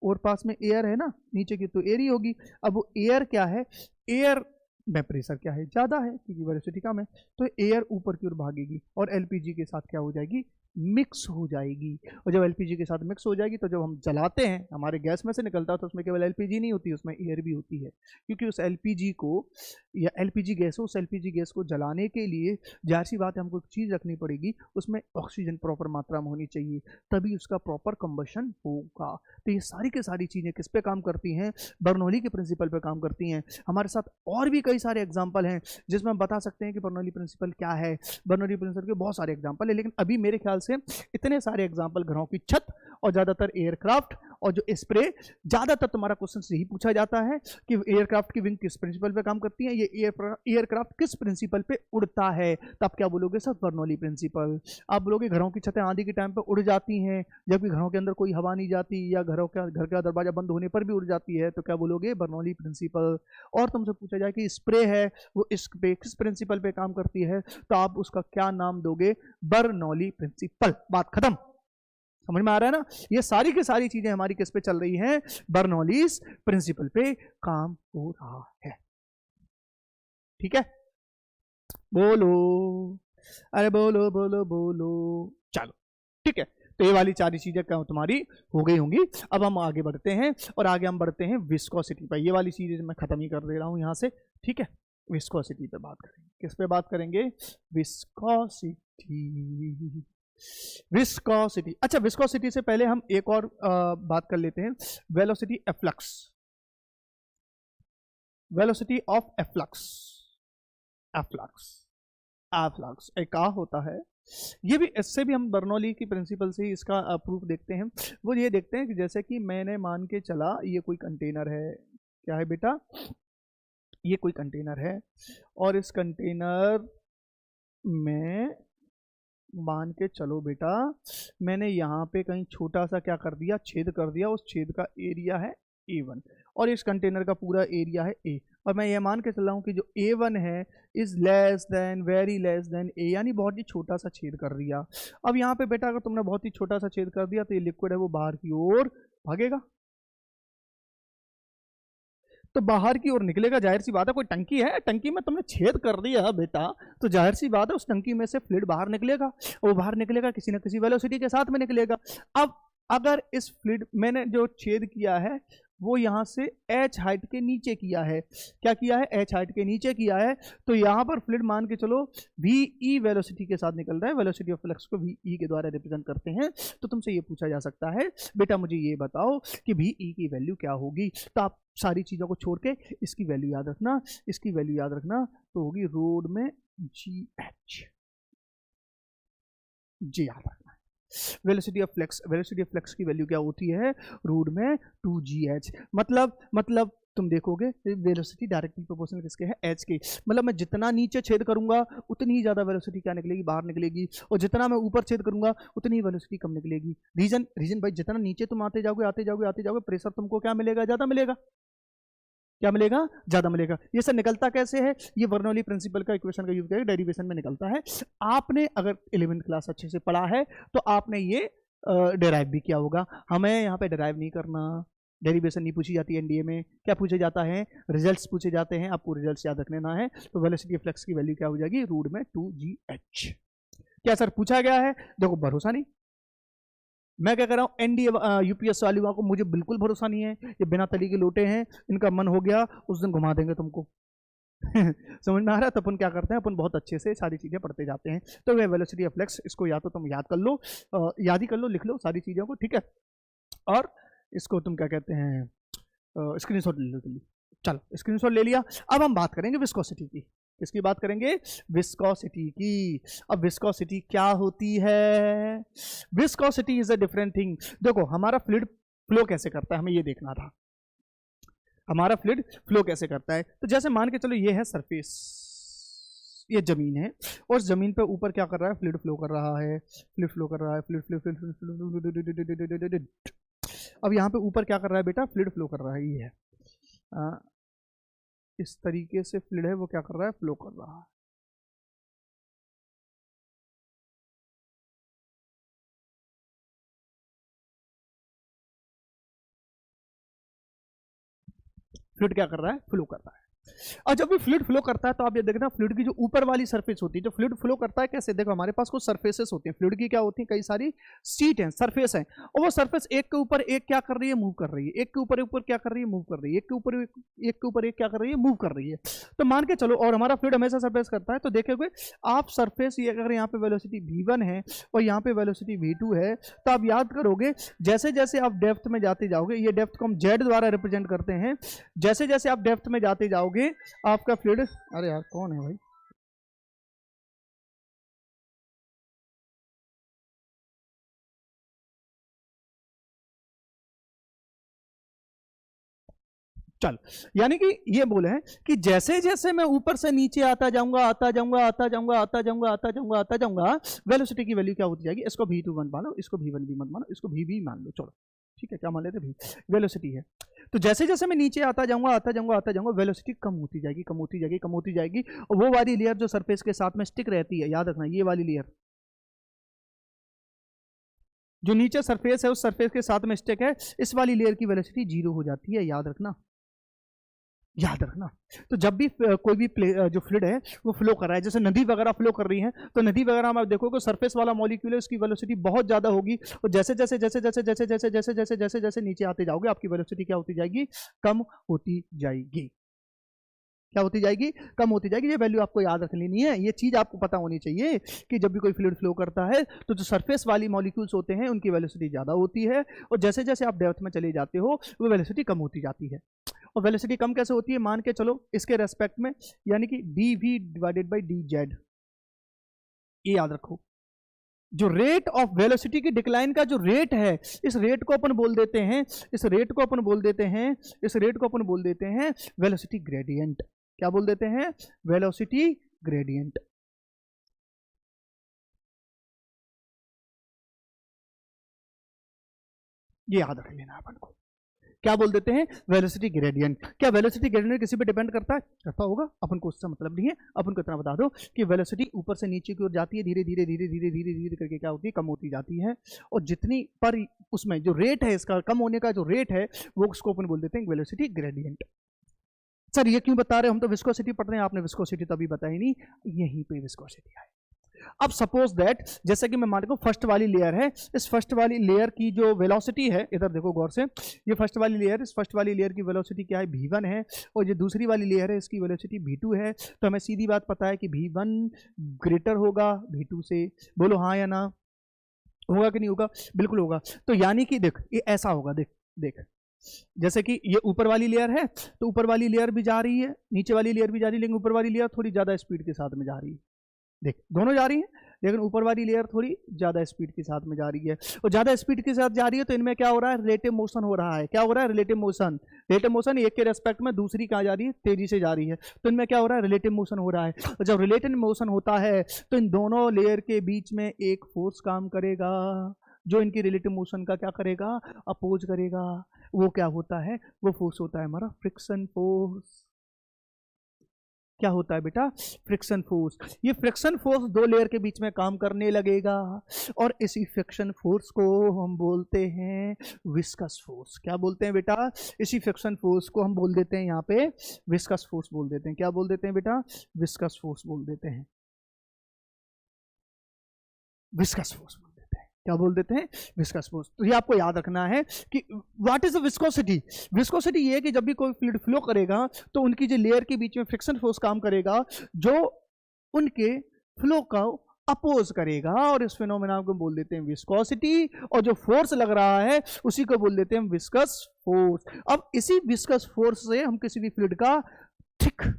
और पास में एयर है ना नीचे की, तो एयर ही होगी। अब वो एयर क्या है, एयर में प्रेशर क्या है, ज़्यादा है क्योंकि वेलोसिटी कम है, तो एयर ऊपर की ओर भागेगी और एलपीजी के साथ क्या हो जाएगी, मिक्स हो जाएगी। और जब एलपीजी के साथ मिक्स हो जाएगी तो जब हम जलाते हैं, हमारे गैस में से निकलता है तो उसमें केवल एलपीजी नहीं होती, उसमें एयर भी होती है, क्योंकि उस एलपीजी को या एलपीजी गैस हो, उस एलपीजी गैस को जलाने के लिए जाहिर सी बात है हमको एक चीज़ रखनी पड़ेगी, उसमें ऑक्सीजन प्रॉपर मात्रा में होनी चाहिए, तभी उसका प्रॉपर कंबशन होगा। तो ये सारी की सारी चीज़ें किस पे काम करती हैं, बर्नौली के प्रिंसिपल पे काम करती हैं। हमारे साथ और भी कई सारे एग्जाम्पल हैं जिसमें हम बता सकते हैं कि बर्नौली प्रिंसिपल क्या है। बर्नौली प्रिंसिपल के बहुत सारे एग्जाम्पल है, लेकिन अभी मेरे ख्याल से इतने सारे एग्जाम्पल घरों की छत और ज्यादातर एयरक्राफ्ट और जो स्प्रे, ज्यादातर तुम्हारा क्वेश्चन यही पूछा जाता है कि एयरक्राफ्ट की विंग किस प्रिंसिपल पे काम करती है, ये एयरक्राफ्ट किस प्रिंसिपल पे उड़ता है, तो आप क्या बोलोगे सर, बर्नौली प्रिंसिपल। आप बोलोगे घरों की छतें आंधी के टाइम पे उड़ जाती हैं जबकि घरों के अंदर कोई हवा नहीं जाती, या घर का दरवाजा बंद होने पर भी उड़ जाती है, तो क्या बोलोगे, बर्नौली प्रिंसिपल। और तुमसे पूछा जाए कि स्प्रे है वो इस पे किस प्रिंसिपल पे काम करती है, तो आप उसका क्या नाम दोगे, बर्नौली प्रिंसिपल। बात खत्म, समझ में आ रहा है ना। ये सारी की सारी चीजें हमारी किस पे चल रही हैं, बर्नौलीज प्रिंसिपल पे काम हो रहा है। ठीक है, बोलो, अरे बोलो बोलो बोलो, चलो ठीक है। तो ये वाली सारी चीजें क्या तुम्हारी हो गई होंगी। अब हम आगे बढ़ते हैं, और आगे हम बढ़ते हैं विस्कोसिटी पर। ये वाली चीजें मैं खत्म ही कर दे रहा हूं यहां से, ठीक है। विस्कोसिटी पे बात करेंगे, किस पे बात करेंगे, विस्कोसिटी। विस्कोसिटी, अच्छा विस्कोसिटी से पहले हम एक और बात कर लेते हैं, velocity efflux, velocity of efflux. Efflux, efflux एक का होता है, ये भी, इससे भी हम बर्नौली की प्रिंसिपल से ही इसका प्रूफ देखते हैं। वो ये देखते हैं कि जैसे कि मैंने मान के चला ये कोई कंटेनर है, क्या है बेटा, ये कोई कंटेनर है, और इस कंटेनर में मान के चलो बेटा मैंने यहाँ पे कहीं छोटा सा क्या कर दिया, छेद कर दिया, उस छेद का एरिया है A1 और इस कंटेनर का पूरा एरिया है A, और मैं ये मान के चल रहा हूँ कि जो A1 है is less than, very less than A, यानी बहुत ही छोटा सा छेद कर दिया। अब यहाँ पे बेटा अगर तुमने बहुत ही छोटा सा छेद कर दिया तो ये लिक्विड है वो बाहर की ओर भागेगा। तो बाहर की ओर निकलेगा, जाहिर सी बात है। कोई टंकी है, टंकी में तुमने छेद कर दिया बेटा, तो जाहिर सी बात है उस टंकी में से फ्लूइड बाहर निकलेगा, वो बाहर निकलेगा किसी ना किसी वेलोसिटी के साथ में निकलेगा। अब अगर इस फ्लूइड मैंने जो छेद किया है वो यहाँ से h हाइट के नीचे किया है, क्या किया है, h हाइट के नीचे किया है, तो यहाँ पर फ्लूइड मान के चलो ve वेलोसिटी के साथ निकल रहा है, वेलोसिटी ऑफ फ्लक्स को ve के द्वारा रिप्रेजेंट करते हैं। तो तुमसे ये पूछा जा सकता है बेटा मुझे ये बताओ कि ve की वैल्यू क्या होगी, तो आप सारी चीज़ों को छोड़ के इसकी वैल्यू याद रखना, इसकी वैल्यू याद रखना, तो होगी रोड में gh, जी याद रखना। वेलोसिटी ऑफ फ्लक्स की वैल्यू क्या होती है, रूट में 2gh। मतलब तुम देखोगे वेलोसिटी डायरेक्टली प्रोपोर्शनल किसके है, h के। मतलब मैं जितना नीचे छेद करूंगा उतनी ही ज्यादा वेलोसिटी क्या निकलेगी, बाहर निकलेगी, और जितना मैं ऊपर छेद करूंगा उतनी ही वेलोसिटी कम निकलेगी। रीजन भाई, जितना नीचे तुम आते जाओगे प्रेशर तुमको क्या मिलेगा, ज्यादा मिलेगा, क्या मिलेगा, ज्यादा मिलेगा। ये सब निकलता कैसे है, ये बर्नौली प्रिंसिपल का इक्वेशन का यूज करके डेरिवेशन में निकलता है। आपने अगर 11th क्लास अच्छे से पढ़ा है तो आपने ये डेराइव भी किया होगा। हमें यहाँ पे डेराइव नहीं करना, डेरिवेशन नहीं पूछी जाती है एनडीए में, क्या पूछे जाता है, रिजल्ट्स पूछे जाते हैं, आपको रिजल्ट्स याद रखने ना है। तो वेलोसिटी ऑफ फ्लक्स की वैल्यू क्या हो जाएगी, रूट में 2gh। क्या सर पूछा गया है, देखो भरोसा नहीं, मैं क्या कर रहा हूँ, एनडीए यूपीएस वाली को मुझे बिल्कुल भरोसा नहीं है, ये बिना तली के लोटे हैं, इनका मन हो गया उस दिन घुमा देंगे तुमको। समझ में आ रहा है, तो अपन क्या करते हैं, अपन बहुत अच्छे से सारी चीजें पढ़ते जाते हैं। तो वे वेलोसिटी ऑफ फ्लक्स, इसको या तो तुम याद कर लो, याद ही कर लो, लिख लो सारी चीजों को, ठीक है। और इसको तुम क्या कहते हैं, स्क्रीनशॉट ले लो जल्दी। चलो स्क्रीनशॉट ले लिया। अब हम बात करेंगे विस्कोसिटी की, किसकी बात करेंगे, विस्कोसिटी की। अब विस्कोसिटी क्या होती है, viscosity is a different thing. देखो हमारा फ्लूइड फ्लो कैसे करता है, हमें ये देखना था, हमारा फ्लूइड फ्लो कैसे करता है। तो जैसे मान के चलो ये है सरफेस, ये जमीन है, और जमीन पे ऊपर क्या कर रहा है, फ्लूइड फ्लो कर रहा है, फ्लूइड फ्लो कर रहा है, फ्लूइड। अब यहाँ पे ऊपर क्या कर रहा है बेटा, फ्लूइड फ्लो कर रहा है, ये है इस तरीके से फ्लूइड है वो क्या कर रहा है, फ्लो कर रहा है। फ्लूइड क्या कर रहा है, फ्लो कर रहा है। और जब भी फ्लूइड फ्लो करता है तो आप ये देखना, फ्लूइड की जो ऊपर वाली सरफेस होती है, जो फ्लूइड फ्लो करता है कैसे, देखो हमारे पास कुछ सरफेसेस होती हैं फ्लूइड की, क्या होती है, कई सारी सीट हैं, सरफेस हैं, और वो सरफेस एक के ऊपर एक क्या कर रही है, मूव कर रही है, एक के ऊपर ऊपर क्या कर रही है, मूव कर रही है, एक के ऊपर एक क्या कर रही है, मूव कर रही है। तो मान के चलो, और हमारा फ्लूइड हमेशा सरफेस करता है, तो देखोगे आप सरफेस, ये अगर यहाँ पे वेलोसिटी v1 है और यहाँ पे वेलोसिटी v2 है, तो आप याद करोगे जैसे जैसे आप डेप्थ में जाते जाओगे, ये डेप्थ को हम z द्वारा रिप्रेजेंट करते हैं, जैसे जैसे आप डेप्थ में जाते जाओगे आपका फ्लूइड, अरे यार कौन है भाई, चल, यानी कि ये बोले हैं कि जैसे जैसे मैं ऊपर से नीचे आता जाऊंगा वेलोसिटी की वैल्यू क्या होती जाएगी, इसको v2 मानो, इसको v1 भी मत मानो, इसको v मान लो, छोड़ो ठीक है, क्या मान लेते v, वेलोसिटी है। तो जैसे जैसे मैं नीचे आता जाऊंगा वेलोसिटी कम होती जाएगी, और वो वाली लेयर जो सरफेस के साथ में स्टिक रहती है, याद रखना ये वाली लेयर जो नीचे सरफेस है उस सरफेस के साथ में स्टिक है, इस वाली लेयर की वेलोसिटी 0 हो जाती है, याद रखना। तो जब भी कोई भी जो फ्लूइड है वो फ्लो कर रहा है, जैसे नदी वगैरह फ्लो कर रही है, तो नदी वगैरह में आप देखोगे सरफेस वाला मॉलिक्यूल है उसकी वेलोसिटी बहुत ज्यादा होगी, और जैसे जैसे नीचे आते जाओगे आपकी वेलोसिटी क्या होती जाएगी, कम होती जाएगी, क्या होती जाएगी, कम होती जाएगी। ये वैल्यू आपको याद रख लेनी है, ये चीज आपको पता होनी चाहिए कि जब भी कोई फ्लूइड फ्लो करता है तो जो सरफेस वाली मॉलिक्यूल्स होते हैं उनकी वेलोसिटी ज्यादा होती है, और जैसे जैसे आप डेप्थ में चले जाते हो वो वेलोसिटी कम होती जाती है। और वेलोसिटी कम कैसे होती है, मान के चलो इसके रेस्पेक्ट में, यानी कि dv डिवाइडेड बाई dz, ये याद रखो। जो रेट ऑफ वेलोसिटी की डिक्लाइन का जो रेट है, इस रेट को अपन बोल देते हैं वेलोसिटी ग्रेडियंट। क्या बोल देते हैं, वेलोसिटी ग्रेडियंट। ये याद रख लेना अपन को, क्या बोल देते हैं, वेलोसिटी ग्रेडियंट। क्या वेलोसिटी ग्रेडियंट किसी पे डिपेंड करता है, करता होगा, अपन को उससे मतलब नहीं है, अपन को इतना बता दो कि वेलोसिटी ऊपर से नीचे की ओर जाती है, धीरे धीरे करके क्या होती है, कम होती जाती है, और जितनी पर उसमें जो रेट है इसका कम होने का जो रेट है वो उसको अपन बोल देते हैं वेलोसिटी ग्रेडियंट। सर ये क्यों बता रहे हो, हम तो विस्कोसिटी पढ़ रहे हैं, आपने विस्कोसिटी तो अभी बताई नहीं, यहीं पे विस्कोसिटी आए। अब सपोज दैट जैसे कि मैं मान रहा हूं फर्स्ट वाली लेयर है, इस फर्स्ट वाली लेयर की जो वेलोसिटी है, इधर देखो गौर से, ये फर्स्ट वाली लेयर, इस फर्स्ट वाली लेयर की वेलोसिटी क्या है, v1 है, और ये दूसरी वाली लेयर है, इसकी वेलोसिटी v2 है। तो हमें सीधी बात पता है कि v1 ग्रेटर होगा v2 से। बोलो हाँ या ना, होगा कि नहीं होगा, बिल्कुल होगा। तो यानी कि देख ये ऐसा होगा, देख देख जैसे कि ये ऊपर वाली लेयर है, तो ऊपर वाली लेयर भी जा रही है, नीचे वाली लेयर भी जा रही है, लेकिन ऊपर वाली लेयर थोड़ी ज्यादा स्पीड के साथ में जा रही है। देख दोनों जा रही हैं, लेकिन ऊपर वाली लेयर थोड़ी ज्यादा स्पीड के साथ में जा रही है, और ज्यादा स्पीड के साथ जा रही है तो इनमें क्या हो रहा है, रिलेटिव मोशन हो रहा है। क्या हो रहा है, रिलेटिव मोशन। रिलेटिव मोशन एक के रेस्पेक्ट में दूसरी कहाँ जा रही है, तेजी से जा रही है, तो इनमें क्या हो रहा है, रिलेटिव मोशन हो रहा है। और जब रिलेटिव मोशन होता है तो इन दोनों लेयर के बीच में एक फोर्स काम करेगा, जो इनकी रिलेटिव मोशन का क्या करेगा, अपोज करेगा। वो क्या होता है, वो फोर्स होता है हमारा फ्रिक्शन फोर्स। क्या होता है बेटा, फ्रिक्शन फोर्स। ये फ्रिक्शन फोर्स दो लेयर के बीच में काम करने लगेगा, और इसी फ्रिक्शन फोर्स को हम बोलते हैं विस्कस फोर्स। क्या बोलते हैं बेटा, इसी फ्रिक्शन फोर्स को हम बोल देते हैं यहाँ पे विस्कस फोर्स बोल देते हैं। क्या बोल देते हैं बेटा, विस्कस फोर्स बोल देते हैं, विस्कस फोर्स बोल देते हैं। क्या बोल देते हैं, विस्कस फोर्स। तो ये आपको याद रखना है कि what is the viscosity. Viscosity ये है कि जब भी कोई फ्लूइड फ्लो करेगा तो उनकी जो लेयर के बीच में फ्रिक्शन फोर्स काम करेगा, जो उनके फ्लो का अपोज करेगा, और इस फिनोमेना को बोल देते हैं विस्कोसिटी। और जो फोर्स लग रहा है उसी को बोल देते हैं विस्कस फोर्स। अब इसी विस्कस फोर्स से हम किसी भी फ्लूइड का थिक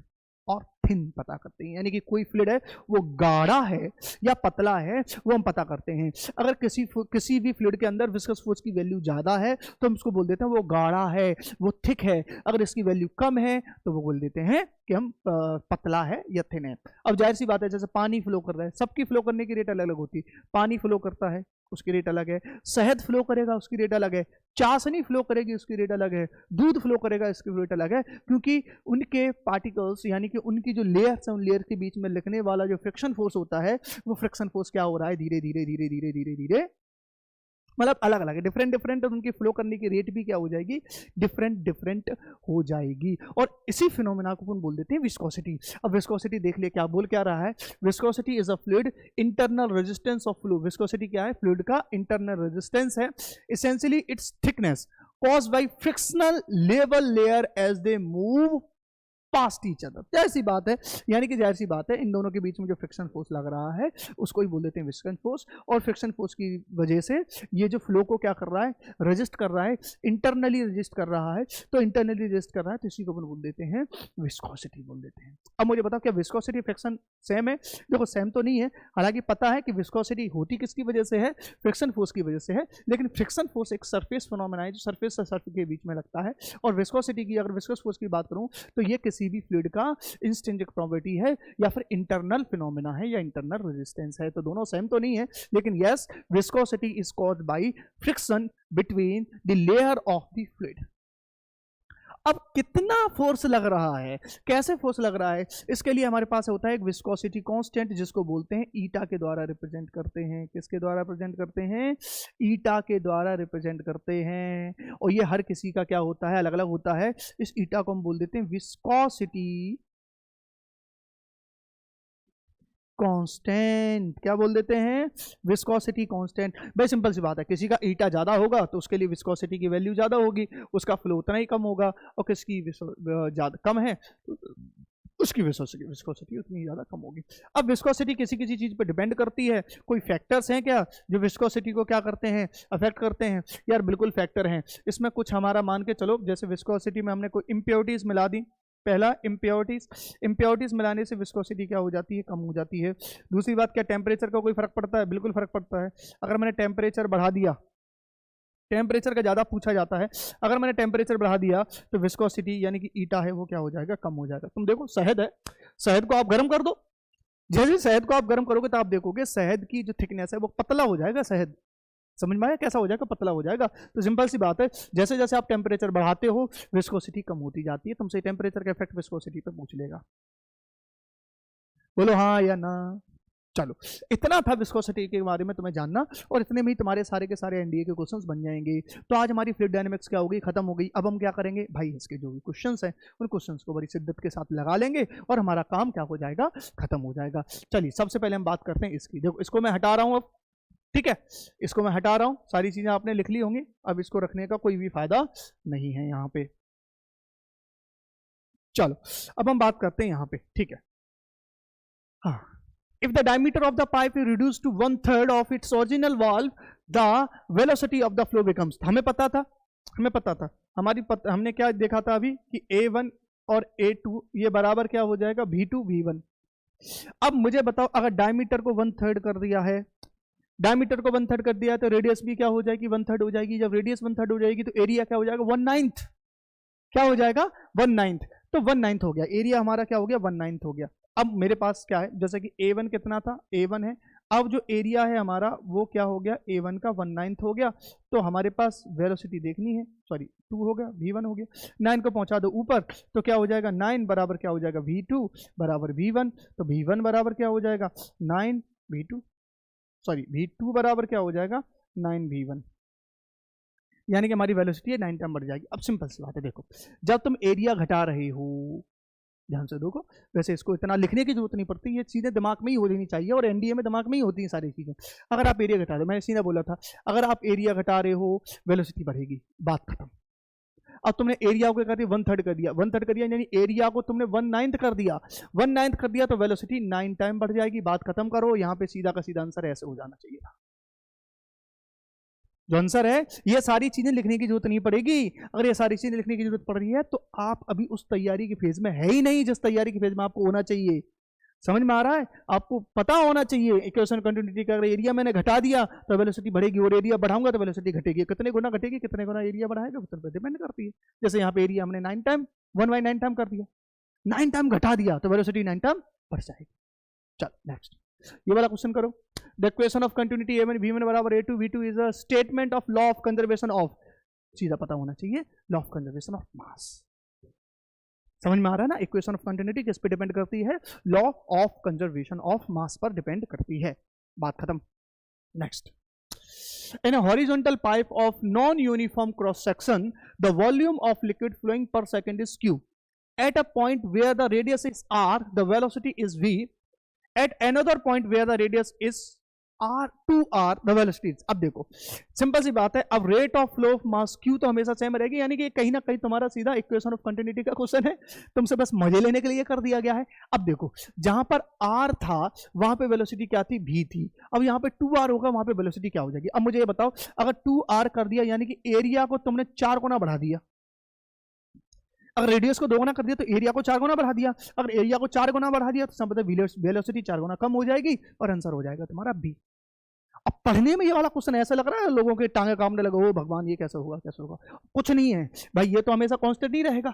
और थिन पता करते हैं, यानी कि कोई फ्लूइड है वो गाढ़ा है या पतला है, वो हम पता करते हैं। अगर किसी भी फ्लूइड के अंदर विस्कस फोर्स की वैल्यू ज्यादा है तो हम उसको बोल देते हैं वो गाढ़ा है, वो थिक है। अगर इसकी वैल्यू कम है तो वो बोल देते हैं कि हम पतला है या थिन है। अब जाहिर सी बात है, जैसे पानी फ्लो कर रहा है, सबकी फ्लो करने की रेट अलग अलग होती है। पानी फ्लो करता है उसकी रेट अलग है, शहद फ्लो करेगा उसकी रेट अलग है, चाशनी फ्लो करेगी उसकी रेट अलग है, दूध फ्लो करेगा इसकी रेट अलग है, क्योंकि उनके पार्टिकल्स यानी कि उनकी जो लेयर्स हैं उन लेयर के बीच में लगने वाला जो फ्रिक्शन फोर्स होता है, वो फ्रिक्शन फोर्स क्या हो रहा है, धीरे धीरे धीरे धीरे धीरे धीरे मतलब अलग अलग है, डिफरेंट डिफरेंट, और उनकी फ्लो करने की रेट भी क्या हो जाएगी, डिफरेंट डिफरेंट हो जाएगी। और इसी फिनोमेना को अपन बोल देते हैं विस्कोसिटी। अब विस्कोसिटी देख लिए क्या बोल क्या रहा है, viscosity is a fluid internal resistance of fluid. Viscosity क्या है, फ्लूइड का इंटरनल रेजिस्टेंस है। Essentially it's thickness caused by frictional level layer as they move past each other. जाहिर सी बात है, यानी कि जाहिर सी बात है इन दोनों के बीच में जो फ्रिक्शन फोर्स लग रहा है उसको ही बोल देते हैं फ्रिक्शन फोर्स। और फ्रिक्शन फोर्स की वजह से ये जो फ्लो को क्या कर रहा है, रजिस्ट कर रहा है, इंटरनली रजिस्ट कर रहा है। तो इंटरनली रजिस्ट कर रहा है तो इसी को अपन बोल देते हैं विस्कोसिटी बोल देते हैं। अब मुझे बताओ क्या विस्कोसिटी फ्रिक्शन सेम है? देखो सेम तो नहीं है, हालांकि पता है कि विस्कोसिटी होती किसकी वजह से है, फ्रिक्शन फोर्स की वजह से है। लेकिन फ्रिक्शन फोर्स एक सरफेस फिनोमेना है जो सरफेस से सरफेस के बीच में लगता है। और विस्कोसिटी की अगर विस्कस फोर्स की बात करूं तो ये किसी भी फ्लूइड का इंस्ट्रिंसिक प्रॉपर्टी है या फिर इंटरनल फिनोमेना है या इंटरनल रेजिस्टेंस है। तो दोनों सेम तो नहीं है, लेकिन yes viscosity is caused by friction between the layer of the fluid. अब कितना फोर्स लग रहा है, कैसे फोर्स लग रहा है, इसके लिए हमारे पास होता है एक विस्कोसिटी कांस्टेंट जिसको बोलते हैं ईटा के द्वारा रिप्रेजेंट करते हैं। किसके द्वारा रिप्रेजेंट करते हैं? ईटा के द्वारा रिप्रेजेंट करते हैं। और ये हर किसी का क्या होता है, अलग अलग होता है। इस ईटा को हम बोल देते हैं विस्कोसिटी कांस्टेंट। क्या बोल देते हैं? Viscosity constant. भाई सिंपल सी बात है, किसी का ईटा ज्यादा होगा तो उसके लिए विस्कोसिटी की वैल्यू ज्यादा होगी, उसका फ्लो उतना ही कम होगा। और किसकी ज्यादा कम है तो उसकी विस्कोसिटी उतनी ज्यादा कम होगी। अब विस्कोसिटी किसी किसी चीज पर डिपेंड करती है। कोई फैक्टर्स हैं क्या जो विस्कोसिटी को क्या करते हैं, अफेक्ट करते हैं? यार बिल्कुल फैक्टर हैं। इसमें कुछ हमारा मान के चलो, जैसे विस्कोसिटी में हमने कोई इम्प्योरिटीज मिला दी। पहला इम्प्योरिटीज मिलाने से विस्कोसिटी क्या हो जाती है, कम हो जाती है। दूसरी बात, क्या टेम्परेचर का कोई फर्क पड़ता है? बिल्कुल फर्क पड़ता है। अगर मैंने टेम्परेचर बढ़ा दिया, टेम्परेचर का ज्यादा पूछा जाता है, अगर मैंने टेम्परेचर बढ़ा दिया तो विस्कोसिटी यानी कि ईटा है वो क्या हो जाएगा, कम हो जाएगा। तुम देखो शहद है, शहद को आप गर्म कर दो, जैसे शहद को आप गर्म करोगे तो आप देखोगे शहद की जो थिकनेस है वो पतला हो जाएगा। शहद समझ में आया कैसा हो जाएगा, पतला हो जाएगा। तो सिंपल सी बात है, जैसे जैसे आप टेम्परेचर बढ़ाते हो विस्कोसिटी कम होती जाती है। तुमसे टेम्परेचर का इफेक्ट विस्कोसिटी पे पूछ लेगा, बोलो हाँ या ना। चलो, इतना था विस्कोसिटी के बारे में तुम्हें जानना, और इतने में ही तुम्हारे सारे के सारे एनडीए के क्वेश्चंस बन जाएंगे। तो आज हमारी फ्लूइड डायनेमिक्स क्या हो गई, खत्म हो गई। अब हम क्या करेंगे भाई, इसके जो भी क्वेश्चंस हैं उन क्वेश्चंस को बड़ी शिद्दत के साथ लगा लेंगे और हमारा काम क्या हो जाएगा, खत्म हो जाएगा। चलिए सबसे पहले हम बात करते हैं इसकी। देखो इसको मैं हटा रहा हूं अब, ठीक है, इसको मैं हटा रहा हूं, सारी चीजें आपने लिख ली होंगी, अब इसको रखने का कोई भी फायदा नहीं है यहाँ पे। चलो अब हम बात करते हैं यहाँ पे, ठीक है। हाँ, if the diameter of the pipe is reduced to 1/3 of its original valve, the velocity of the flow becomes, हमें पता था, हमने क्या देखा था अभी कि A1 और A2 ये बराबर क्या हो जाएगा, V2 V1। अब मुझे बताओ, अगर डायमीटर को 1/3 कर दिया है, डायमीटर को 1/3 कर दिया है, तो रेडियस भी क्या हो जाएगी, 1/3 हो जाएगी। जब रेडियस 1/3 हो जाएगी तो एरिया क्या हो जाएगा, 1/9, क्या हो जाएगा 1/9। तो 1/9 हो गया एरिया हमारा, क्या हो गया 1/9 हो गया। अब मेरे पास क्या है, जैसे कि A1 कितना था, A1 है, अब जो एरिया है हमारा वो क्या हो गया, A1 का 1/9 हो गया। तो हमारे पास वेलोसिटी देखनी है, सॉरी 2 हो गया, V1 हो गया, 9 को पहुंचा दो ऊपर, तो क्या हो जाएगा 9 बराबर क्या हो जाएगा V2 बराबर V1। तो V1 बराबर क्या हो जाएगा 9 V2, सॉरी V2 बराबर क्या हो जाएगा 9 V1, यानी कि हमारी वेलोसिटी है 9 टाइम बढ़ जाएगी। अब सिंपल सी बात है, देखो जब तुम एरिया घटा रहे हो, ध्यान से देखो, वैसे इसको इतना लिखने की जरूरत नहीं पड़ती, ये चीजें दिमाग में ही हो जानी चाहिए, और एनडीए में दिमाग में ही होती हैं सारी चीजें। अगर आप एरिया घटा रहे हो, मैंने सीधा बोला था, अगर आप एरिया घटा रहे हो वेलोसिटी बढ़ेगी, बात खत्म। अब तुमने एरिया को कर दिया 1/3 कर दिया, 1/3 कर दिया, यानी एरिया को तुमने 1/9 कर दिया, 1/9 कर दिया, तो वेलोसिटी 9 टाइम बढ़ जाएगी, बात खत्म करो। यहाँ पे सीधा का सीधा आंसर ऐसे हो जाना चाहिए था। जो आंसर है, ये सारी चीजें लिखने की जरूरत नहीं पड़ेगी। अगर ये सारी चीजें लिखने की जरूरत पड़ रही है तो आप अभी उस तैयारी की फेज में है ही नहीं जिस तैयारी की फेज में आपको होना चाहिए। समझ में आ रहा है, आपको पता होना चाहिए इक्वेशन कंटिन्यूटी का, अगर एरिया मैंने घटा दिया तो वेलोसिटी बढ़ेगी, और एरिया बढ़ाऊंगा तो वेलोसिटी घटेगी। कितने गुना घटेगी, कितने गुना एरिया बढ़ाएगा, उस पर डिपेंड करती है। जैसे यहाँ पे एरिया हमने 9 टाइम 1/9 टाइम कर दिया, 9 टाइम घटा दिया तो वेलोसिटी 9 टाइम बढ़ जाएगी। चल नेक्स्ट, ये वाला क्वेश्चन करो। The equation of continuity A1 V1 बराबर A2 V2 is a statement of law of conservation of, सीधा पता होना चाहिए, लॉ ऑफ कंजर्वेशन ऑफ मास। समझ में आ रहा है ना, इक्वेशन ऑफ कंटिन्यूटी किस पे डिपेंड करती है, law of conservation of mass पर डिपेंड करती है, बात खत्म। Next, in a horizontal pipe of non-uniform cross section the volume of liquid flowing per second is q. At a point where the radius is r the velocity is v. At another point where the radius is r 2r the velocity is, अब देखो simple सी बात है, अब rate of flow of mass q तो हमेशा same रहेगी, यानी कि कहीं ना कहीं तुम्हारा सीधा इक्वेशन ऑफ कंटिन्यूटी का क्वेश्चन है, तुमसे बस मजे लेने के लिए कर दिया गया है। अब देखो जहां पर r था वहां पे वेलोसिटी क्या थी, v थी, अब यहाँ पे 2r होगा, वहां पे वेलोसिटी क्या हो जाएगी। अब मुझे ये बताओ, अगर 2r कर दिया यानी कि एरिया को तुमने 4 गुना बढ़ा दिया, अगर रेडियस को 2 गुना कर दिया तो एरिया को 4 गुना बढ़ा दिया, अगर एरिया को 4 गुना बढ़ा दिया तो समझते वेलोसिटी 4 गुना कम हो जाएगी, और आंसर हो जाएगा तुम्हारा बी। अब पढ़ने में ये वाला क्वेश्चन ऐसा लग रहा है लोगों के टांगे कांपने लगे, ओ भगवान ये कैसे होगा, कैसे होगा, कुछ नहीं है भाई, ये तो हमेशा कांस्टेंट ही रहेगा।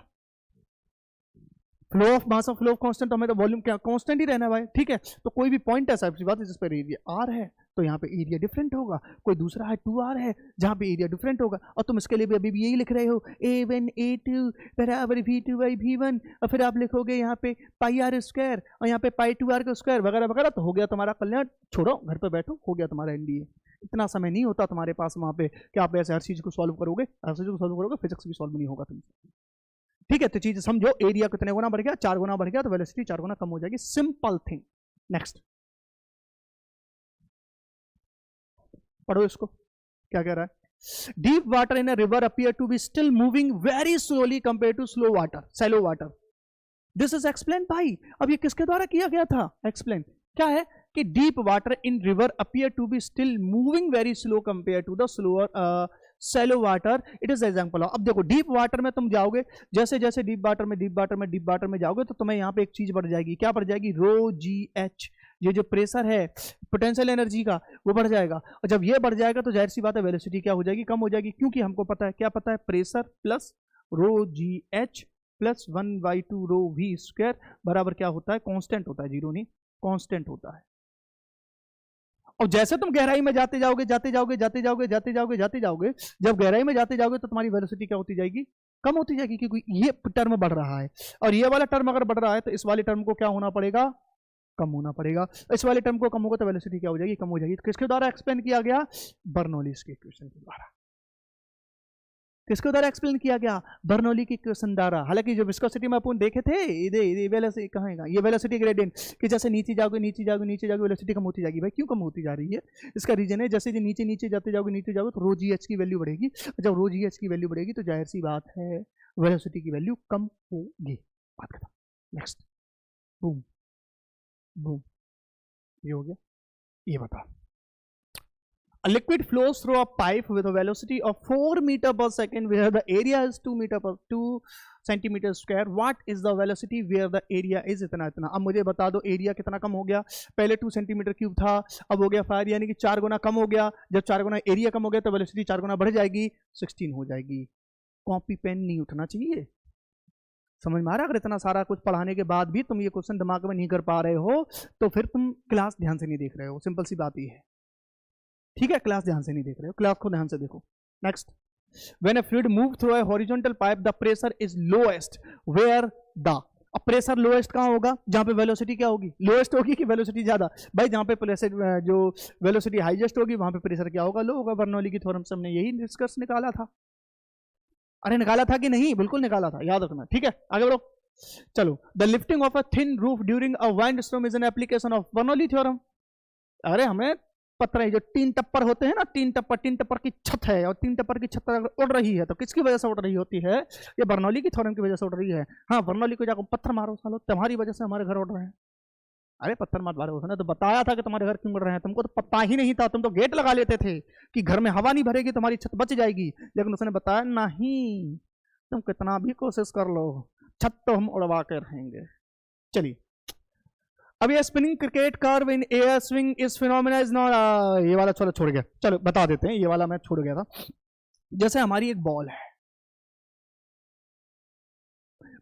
Flow of mass of flow of constant, तो हमें तो वॉल्यूम क्या कांस्टेंट ही रहना है भाई, ठीक है। तो कोई भी पॉइंट ऐसा है बात है जिस पर एरिया आर है तो यहाँ पे एरिया डिफरेंट होगा, कोई दूसरा है 2r है जहाँ पे एरिया डिफरेंट होगा, और तुम इसके लिए भी अभी भी यही लिख रहे हो A1 A2 बराबर V2 बाई V1, और फिर आप लिखोगे यहाँ पे पाई आर स्क्वायर और यहाँ पे पाई 2r का स्क्वायर वगैरह वगैरह, तो हो गया तुम्हारा कल्याण। छोड़ो, घर पे बैठो, हो गया तुम्हारा एनडीए। इतना समय नहीं होता तुम्हारे पास वहाँ पे कि आप ऐसे हर चीज को सॉल्व करोगे, हर चीज को सॉल्व करोगे, फिजिक्स भी सॉल्व नहीं होगा तुमसे, ठीक है। तो चीज समझो, एरिया कितने गुना बढ़ गया, 4 गुना बढ़ गया, तो वेलोसिटी 4 गुना कम हो जाएगी, सिंपल थिंग। नेक्स्ट पढ़ो इसको, क्या कह रहा है, deep water in a river appear to be still moving very slowly compare to slow water, shallow water. This is explain by, अब ये किसके द्वारा किया गया था, एक्सप्लेन क्या है कि deep water in river appear to be still moving very slow compare to the slower shallow water, it is example. अब देखो डीप वाटर में तुम जाओगे, जैसे जैसे डीप वाटर में जाओगे तो तुम्हें यहाँ पे एक चीज बढ़ जाएगी, क्या बढ़ जाएगी, रो जी एच, ये जो प्रेशर है पोटेंशियल एनर्जी का वो बढ़ जाएगा, और जब ये बढ़ जाएगा तो जाहिर सी बात है वेलोसिटी क्या हो जाएगी, कम हो जाएगी, क्योंकि हमको पता है, क्या पता है, pressure plus rho g h plus 1/2 rho v square बराबर क्या होता है, कांस्टेंट होता है, जीरो नहीं, कांस्टेंट होता है। और जैसे तुम गहराई में जाते जाओगे जब गहराई में जाते जाओगे तो तुम्हारी वेलोसिटी क्या होती जाएगी, कम होती जाएगी, क्योंकि ये टर्म बढ़ रहा है, और ये वाला टर्म अगर बढ़ रहा है तो इस वाले टर्म को क्या होना पड़ेगा, कम होना पड़ेगा। इस वाले टर्म को कम होगा तो वेलोसिटी क्या हो जाएगी, कम हो जाएगी। किसके द्वारा एक्सप्लेन किया गया, बर्नौलीज के इक्वेशन के द्वारा। किसके द्वारा एक्सप्लेन किया गया, बर्नौली के इक्वेशन द्वारा। हालांकि जो विस्कोसिटी में अपन देखे थे, ये वेलोसिटी कहाँ है, ये वेलोसिटी ग्रेडियंट कि जैसे नीचे जाओगे नीचे जाओगे नीचे जाओगे वेलोसिटी कम होती जाएगी। भाई क्यों कम होती जा रही है, इसका रीजन है जैसे नीचे नीचे जाते जाओगे नीचे जाओगे तो रो जी एच की वैल्यू बढ़ेगी। जब रो जी एच की वैल्यू बढ़ेगी तो जाहिर सी बात है वेलोसिटी की वैल्यू कम होगी। बात खत्म। नेक्स्ट, बूम बूम, ये हो गया। ये बता, a liquid flows through a pipe with a velocity of 4 meter per second where the area is 2 centimeter square. What is the velocity where the area is इतना इतना। अब मुझे बता दो एरिया कितना कम हो गया, पहले 2 सेंटीमीटर क्यूब था, अब हो गया 5, यानी कि 4 गुना कम हो गया। जब 4 गुना एरिया कम हो गया तो वेलोसिटी 4 गुना बढ़ जाएगी, 16 हो जाएगी। कॉपी पेन नहीं उठना चाहिए, समझ में आ रहा है। अगर इतना सारा कुछ पढ़ाने के बाद भी तुम ये क्वेश्चन दिमाग में नहीं कर पा रहे हो तो फिर तुम क्लास ध्यान से नहीं देख रहे हो, सिंपल सी बात ये है। ठीक है, क्लास ध्यान से नहीं देख रहे हो, क्लास को ध्यान से देखो। Next, when a fluid move through a horizontal pipe the pressure is lowest where the. अब प्रेशर लोएस्ट कहां होगा, जहां पे वेलोसिटी क्या होगी, लोएस्ट होगी कि वेलोसिटी ज्यादा। भाई जहां पे प्रेशर जो वेलोसिटी हाईएस्ट होगी वहां पे प्रेशर क्या होगा, लो होगा। बर्नौली की थ्योरम से हमने यही निष्कर्ष निकाला था। अरे निकाला था कि नहीं, बिल्कुल निकाला था, याद रखना। ठीक है, आगे बढ़ो। चलो, the lifting of a thin roof during a wind storm is an application of Bernoulli theorem. अरे हमें पत्र है, जो 3 टप्पर होते हैं ना, 3 टप्पर की छत है और 3 टप्पर की छत अगर उड़ रही है तो किसकी वजह से उड़ रही होती है, ये बर्नौली की थ्योरम की वजह से उड़ रही है। हाँ, बर्नौली को जाकर पत्थर मारो सालो, तुम्हारी वजह से हमारे घर उड़ रहे हैं। अरे पत्थर मत मारो, उसने तो बताया था कि तुम्हारे घर क्यों उड़ रहे हैं, तुमको तो पता ही नहीं था। तुम तो गेट लगा लेते थे कि घर में हवा नहीं भरेगी, तुम्हारी छत बच जाएगी, लेकिन उसने बताया नहीं, तुम कितना भी कोशिश कर लो छत तो हम उड़वा के रहेंगे। चलिए, अब ये spinning cricket curve in air swing is phenomena is not, ये वाला चलो छोड़ गया, चलो बता देते हैं, ये वाला मैं छोड़ गया था। जैसे हमारी एक बॉल है,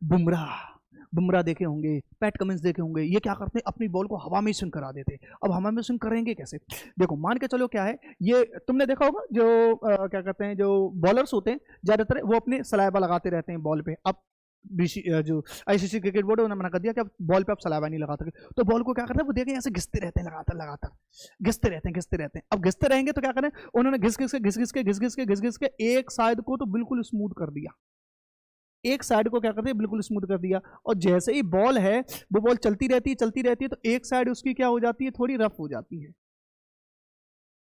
बुमराह देखे होंगे, पैट कमिंस देखे होंगे, ये क्या करते हैं, अपनी बॉल को हवा में स्विंग करा देते। अब हवा में स्विंग करेंगे कैसे, देखो मान के चलो क्या है, ये तुमने देखा होगा जो क्या कहते हैं, जो बॉलर्स होते हैं ज्यादातर वो अपने सलाइवा लगाते रहते हैं बॉल पे। अब जो आईसीसी क्रिकेट बोर्ड उन्होंने मना कर दिया कि अब बॉल पे आप सलाइवा नहीं लगा सकते, तो बॉल को क्या करते हैं, वो देखें ऐसे घिसते रहते हैं, लगातार घिसते रहते हैं। अब घिसते रहेंगे तो क्या करें, उन्होंने घिस के एक साइड को तो बिल्कुल स्मूथ कर दिया, एक साइड को क्या करते हैं, बिल्कुल स्मूथ कर दिया। और जैसे ही बॉल है वो बॉल चलती रहती है तो एक साइड उसकी क्या हो जाती है, थोड़ी रफ हो जाती है।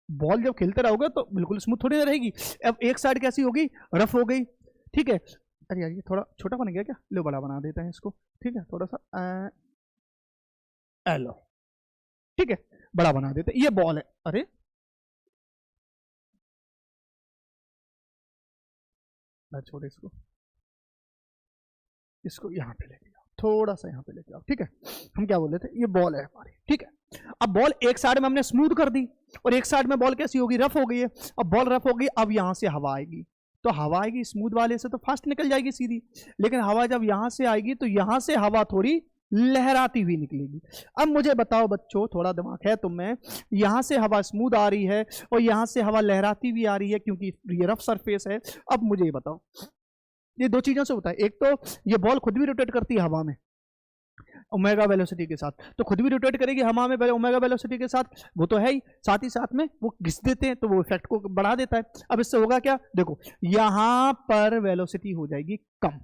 बॉल जब खेलते रहोगे तो बिल्कुल स्मूथ थोड़ी रहेगी, अब एक साइड कैसी होगी, रफ हो गई। ठीक है, अरे यार ये थोड़ा छोटा बन गया क्या, लो बड़ा बना देते हैं इसको। ठीक है, थोड़ा सा लो, ठीक है बड़ा बना देते हैं। ये बॉल है, अरे छोड़े इसको यहाँ पे लेके आओ, थोड़ा सा यहाँ पे लेके आओ। ठीक है, हम क्या बोल रहे थे, ये बॉल है हमारी। ठीक है, अब बॉल एक साइड में हमने स्मूथ कर दी और एक साइड में बॉल कैसी होगी, रफ हो गई है। अब बॉल रफ हो गई, अब यहां से हवा आएगी, तो हवा आएगी स्मूथ वाले से तो फास्ट निकल जाएगी सीधी, लेकिन हवा जब यहां से आएगी तो यहां से हवा थोड़ी लहराती हुई निकलेगी। अब मुझे बताओ बच्चों, थोड़ा दिमाग है तुम में, यहां से हवा स्मूथ आ रही है और यहां से हवा लहराती हुई आ रही है क्योंकि ये रफ सरफेस है। अब मुझे ये बताओ, ये दो चीजों से होता है, एक तो ये बॉल खुद भी रोटेट करती है हवा में ओमेगा वेलोसिटी के साथ, तो खुद भी रोटेट करेगी हवा में ओमेगा वेलोसिटी के साथ, वो तो है ही, साथ ही साथ में वो घिस देते हैं तो वो इफेक्ट को बढ़ा देता है। अब इससे होगा क्या, देखो यहां पर वेलोसिटी हो जाएगी कम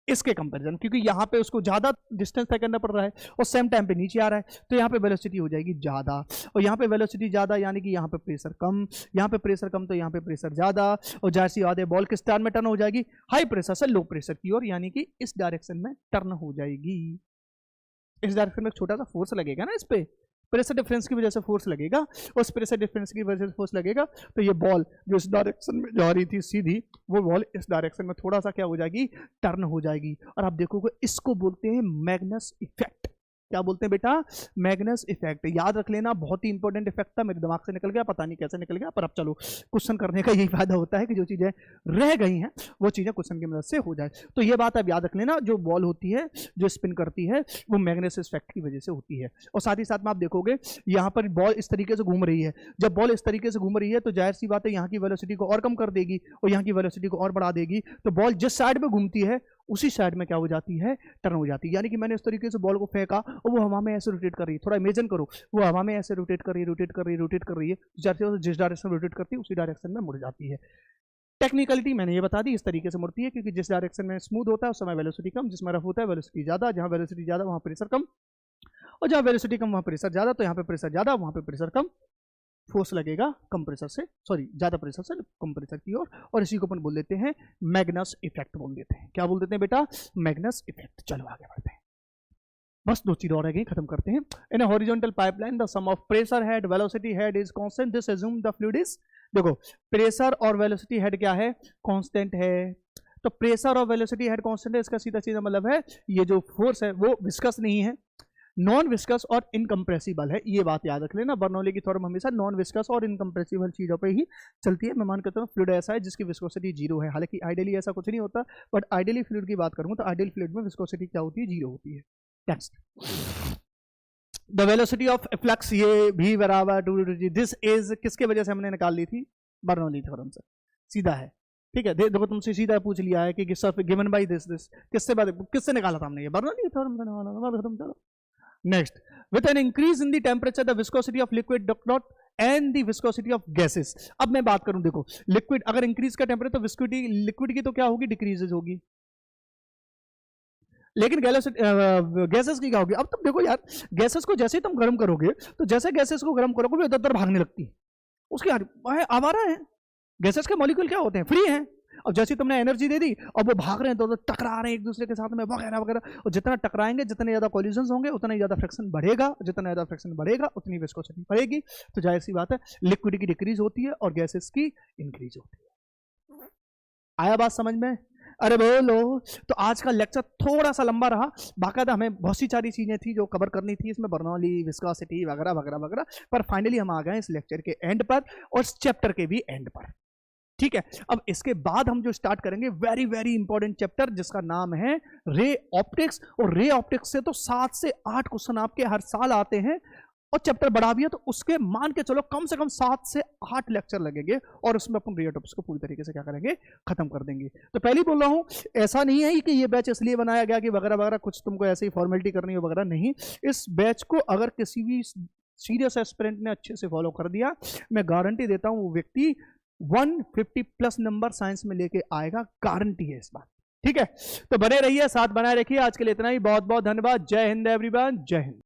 इसके कंपैरिजन, क्योंकि यहाँ पे उसको ज्यादा डिस्टेंस तय करना पड़ रहा है और सेम टाइम पे नीचे आ रहा है, तो यहाँ पे वेलोसिटी हो जाएगी ज्यादा। और यहाँ पे वेलोसिटी ज्यादा यानी कि यहाँ पे प्रेशर कम, यहाँ पे प्रेशर कम तो यहाँ पे प्रेशर ज्यादा, और जाहिर सी बात है बॉल किस टाइम में टर्न हो जाएगी, हाई प्रेशर से लो प्रेशर की ओर, यानी कि इस डायरेक्शन में टर्न हो जाएगी। इस डायरेक्शन में छोटा सा फोर्स लगेगा ना, इस पे प्रेशर डिफरेंस की वजह से फोर्स लगेगा, उस प्रेशर डिफरेंस की वजह से फोर्स लगेगा, तो ये बॉल जो इस डायरेक्शन में जा रही थी सीधी, वो बॉल इस डायरेक्शन में थोड़ा सा क्या हो जाएगी, टर्न हो जाएगी। और आप देखोगे इसको बोलते हैं मैग्नस इफेक्ट। क्या बोलते हैं बेटा, मैग्नस इफेक्ट। याद रख लेना, बहुत ही इंपॉर्टेंट इफेक्ट था, मेरे दिमाग से निकल गया, पता नहीं कैसे निकल गया, पर अब चलो क्वेश्चन करने का यही फायदा होता है कि जो चीजें रह गई हैं वो चीजें क्वेश्चन की मदद से हो जाए। तो ये बात आप याद रख लेना, जो बॉल होती है जो स्पिन करती है वो मैग्नस इफेक्ट की वजह से होती है। और साथ ही साथ में आप देखोगे यहाँ पर बॉल इस तरीके से घूम रही है, जब बॉल इस तरीके से घूम रही है तो जाहिर सी बात है यहाँ की वेलोसिटी को और कम कर देगी और यहाँ की वेलोसिटी को और बढ़ा देगी, तो बॉल जिस साइड में घूमती है उसी साइड में क्या हो जाती है, टर्न हो जाती है। यानी कि मैंने इस तरीके से बॉल को फेंका और वो हवा में ऐसे रोटेट कर रही है, थोड़ा इमेजिन करो, वो हवा में ऐसे रोटेट कर रही है, रोटेट कर रही है, रोटेट कर रही है, जिस डायरेक्शन में रोटेट करती है उसी डायरेक्शन में मुड़ जाती है। टेक्निकलिटी मैंने ये बता दी, इस तरीके से मुड़ती है क्योंकि जिस डायरेक्शन में स्मूथ होता है उस समय वेलोसिटी कम, जिसमें रफ होता है वेलोसिटी ज़्यादा, जहाँ वेलोसिटी ज़्यादा वहाँ प्रेशर कम, और जहाँ वेलोसिटी कम वहाँ प्रेशर ज़्यादा, तो यहाँ पे प्रेशर ज़्यादा वहाँ पे प्रेशर कम, फोर्स लगेगा कम प्रेशर से, सॉरी ज़्यादा प्रेशर से कम प्रेशर की ओर, और इसी को अपन बोल देते हैं मैग्नस इफेक्ट बोल देते हैं। क्या बोल देते हैं बेटा, मैग्नस इफेक्ट। चलो आगे बढ़ते हैं, बस 2 चीज और रह गई, खत्म करते हैं। In a horizontal pipeline the sum of pressure head velocity head is constant, this assume the fluid is, देखो प्रेशर और वेलोसिटी हेड क्या है, कांस्टेंट है। तो प्रेशर और वेलोसिटी हेड कांस्टेंट है, इसका सीधा सीधा मतलब है ये जो फोर्स है वो विस्कस नहीं है, नॉन विस्कस और इनकम्प्रेसिबल है। ये बात याद रख लेना, बर्नौली की थ्योरम हमेशा नॉन विस्कस और इनकम्प्रेसिबल चीजों पे ही चलती है। मैं मान करता हूँ फ्लूइड ऐसा है जिसकी विस्कोसिटी 0 है, हालांकि आइडियली ऐसा कुछ नहीं होता, बट आइडियली फ्लूइड की बात करूँ तो आइडियल फ्लूइड में विस्कोसिटी क्या होती है, 0 होती है। Next, the velocity of flux, ये भी बराबर टू दिस इज, किसके वजह से हमने निकाल ली थी, बर्नौली थ्योरम से, सीधा है। ठीक है, देखो तुमसे सीधा पूछ लिया है कि गिवन बाय दिस किससे निकाला था हमने, ये बर्नौली थ्योरम से निकाला। चलो next, with an increase in the temperature the viscosity of liquid dot dot and the viscosity of gases. अब मैं बात करूं, देखो लिक्विड अगर इंक्रीज का टेम्परेचर तो विस्कोसिटी लिक्विड की तो क्या होगी, डिक्रीजेज होगी, लेकिन गैसेस की क्या होगी। अब तुम देखो यार, गैसेस को जैसे ही तुम गर्म करोगे तो जैसे गैसेस को गर्म करोगे वो इधर उधर भागने लगती है, उसकी आवारा है। गैसेस के मॉलिक्यूल क्या होते हैं, फ्री हैं। अब जैसे तुमने एनर्जी दे दी और वो भाग रहे हैं तो टकरा रहे हैं एक दूसरे के साथ में वगैरह वगैरह, और जितना टकराएंगे जितने ज्यादा कोलिजन्स होंगे उतना ही ज्यादा फ्रिक्शन बढ़ेगा, जितना ज्यादा फ्रिक्शन बढ़ेगा उतनी विस्कोसिटी बढ़ेगी। तो जाहिर सी बात है लिक्विड की डिक्रीज होती है और गैसेस की इंक्रीज होती है। आया बात समझ में, अरे बोलो। तो आज का लेक्चर थोड़ा सा लंबा रहा, बाकायदा हमें बहुत सी सारी चीजें थी जो कवर करनी थी इसमें, बर्नौली, विस्कोसिटी वगैरह वगैरह वगैरह, पर फाइनली हम आ गए इस लेक्चर के एंड पर और इस चैप्टर के भी एंड पर। ठीक है, अब इसके बाद हम जो स्टार्ट करेंगे वेरी वेरी इंपॉर्टेंट चैप्टर जिसका नाम है रे ऑप्टिक्स, और रे ऑप्टिक्स से तो 7 से 8 क्वेश्चन आपके हर साल आते हैं, और चैप्टर बढ़ा भी है तो उसके मान के चलो कम से कम 7 से 8 लेक्चर लगेंगे, और उसमें अपन रे ऑप्टिक्स को पूरी तरीके से क्या करेंगे, खत्म कर देंगे। तो पहले बोल रहा हूं, ऐसा नहीं है कि ये बैच इसलिए बनाया गया कि वगैरह वगैरह कुछ तुमको ऐसे ही फॉर्मेलिटी करनी हो वगैरह, नहीं। इस बैच को अगर किसी भी सीरियस एस्पिरेंट ने अच्छे से फॉलो कर दिया, मैं गारंटी देता हूं वो व्यक्ति 150+ नंबर साइंस में लेके आएगा, गारंटी है इस बात। ठीक है, तो बने रहिए, साथ बनाए रखिए। आज के लिए इतना ही, बहुत बहुत धन्यवाद। जय हिंद एवरीवन, जय हिंद।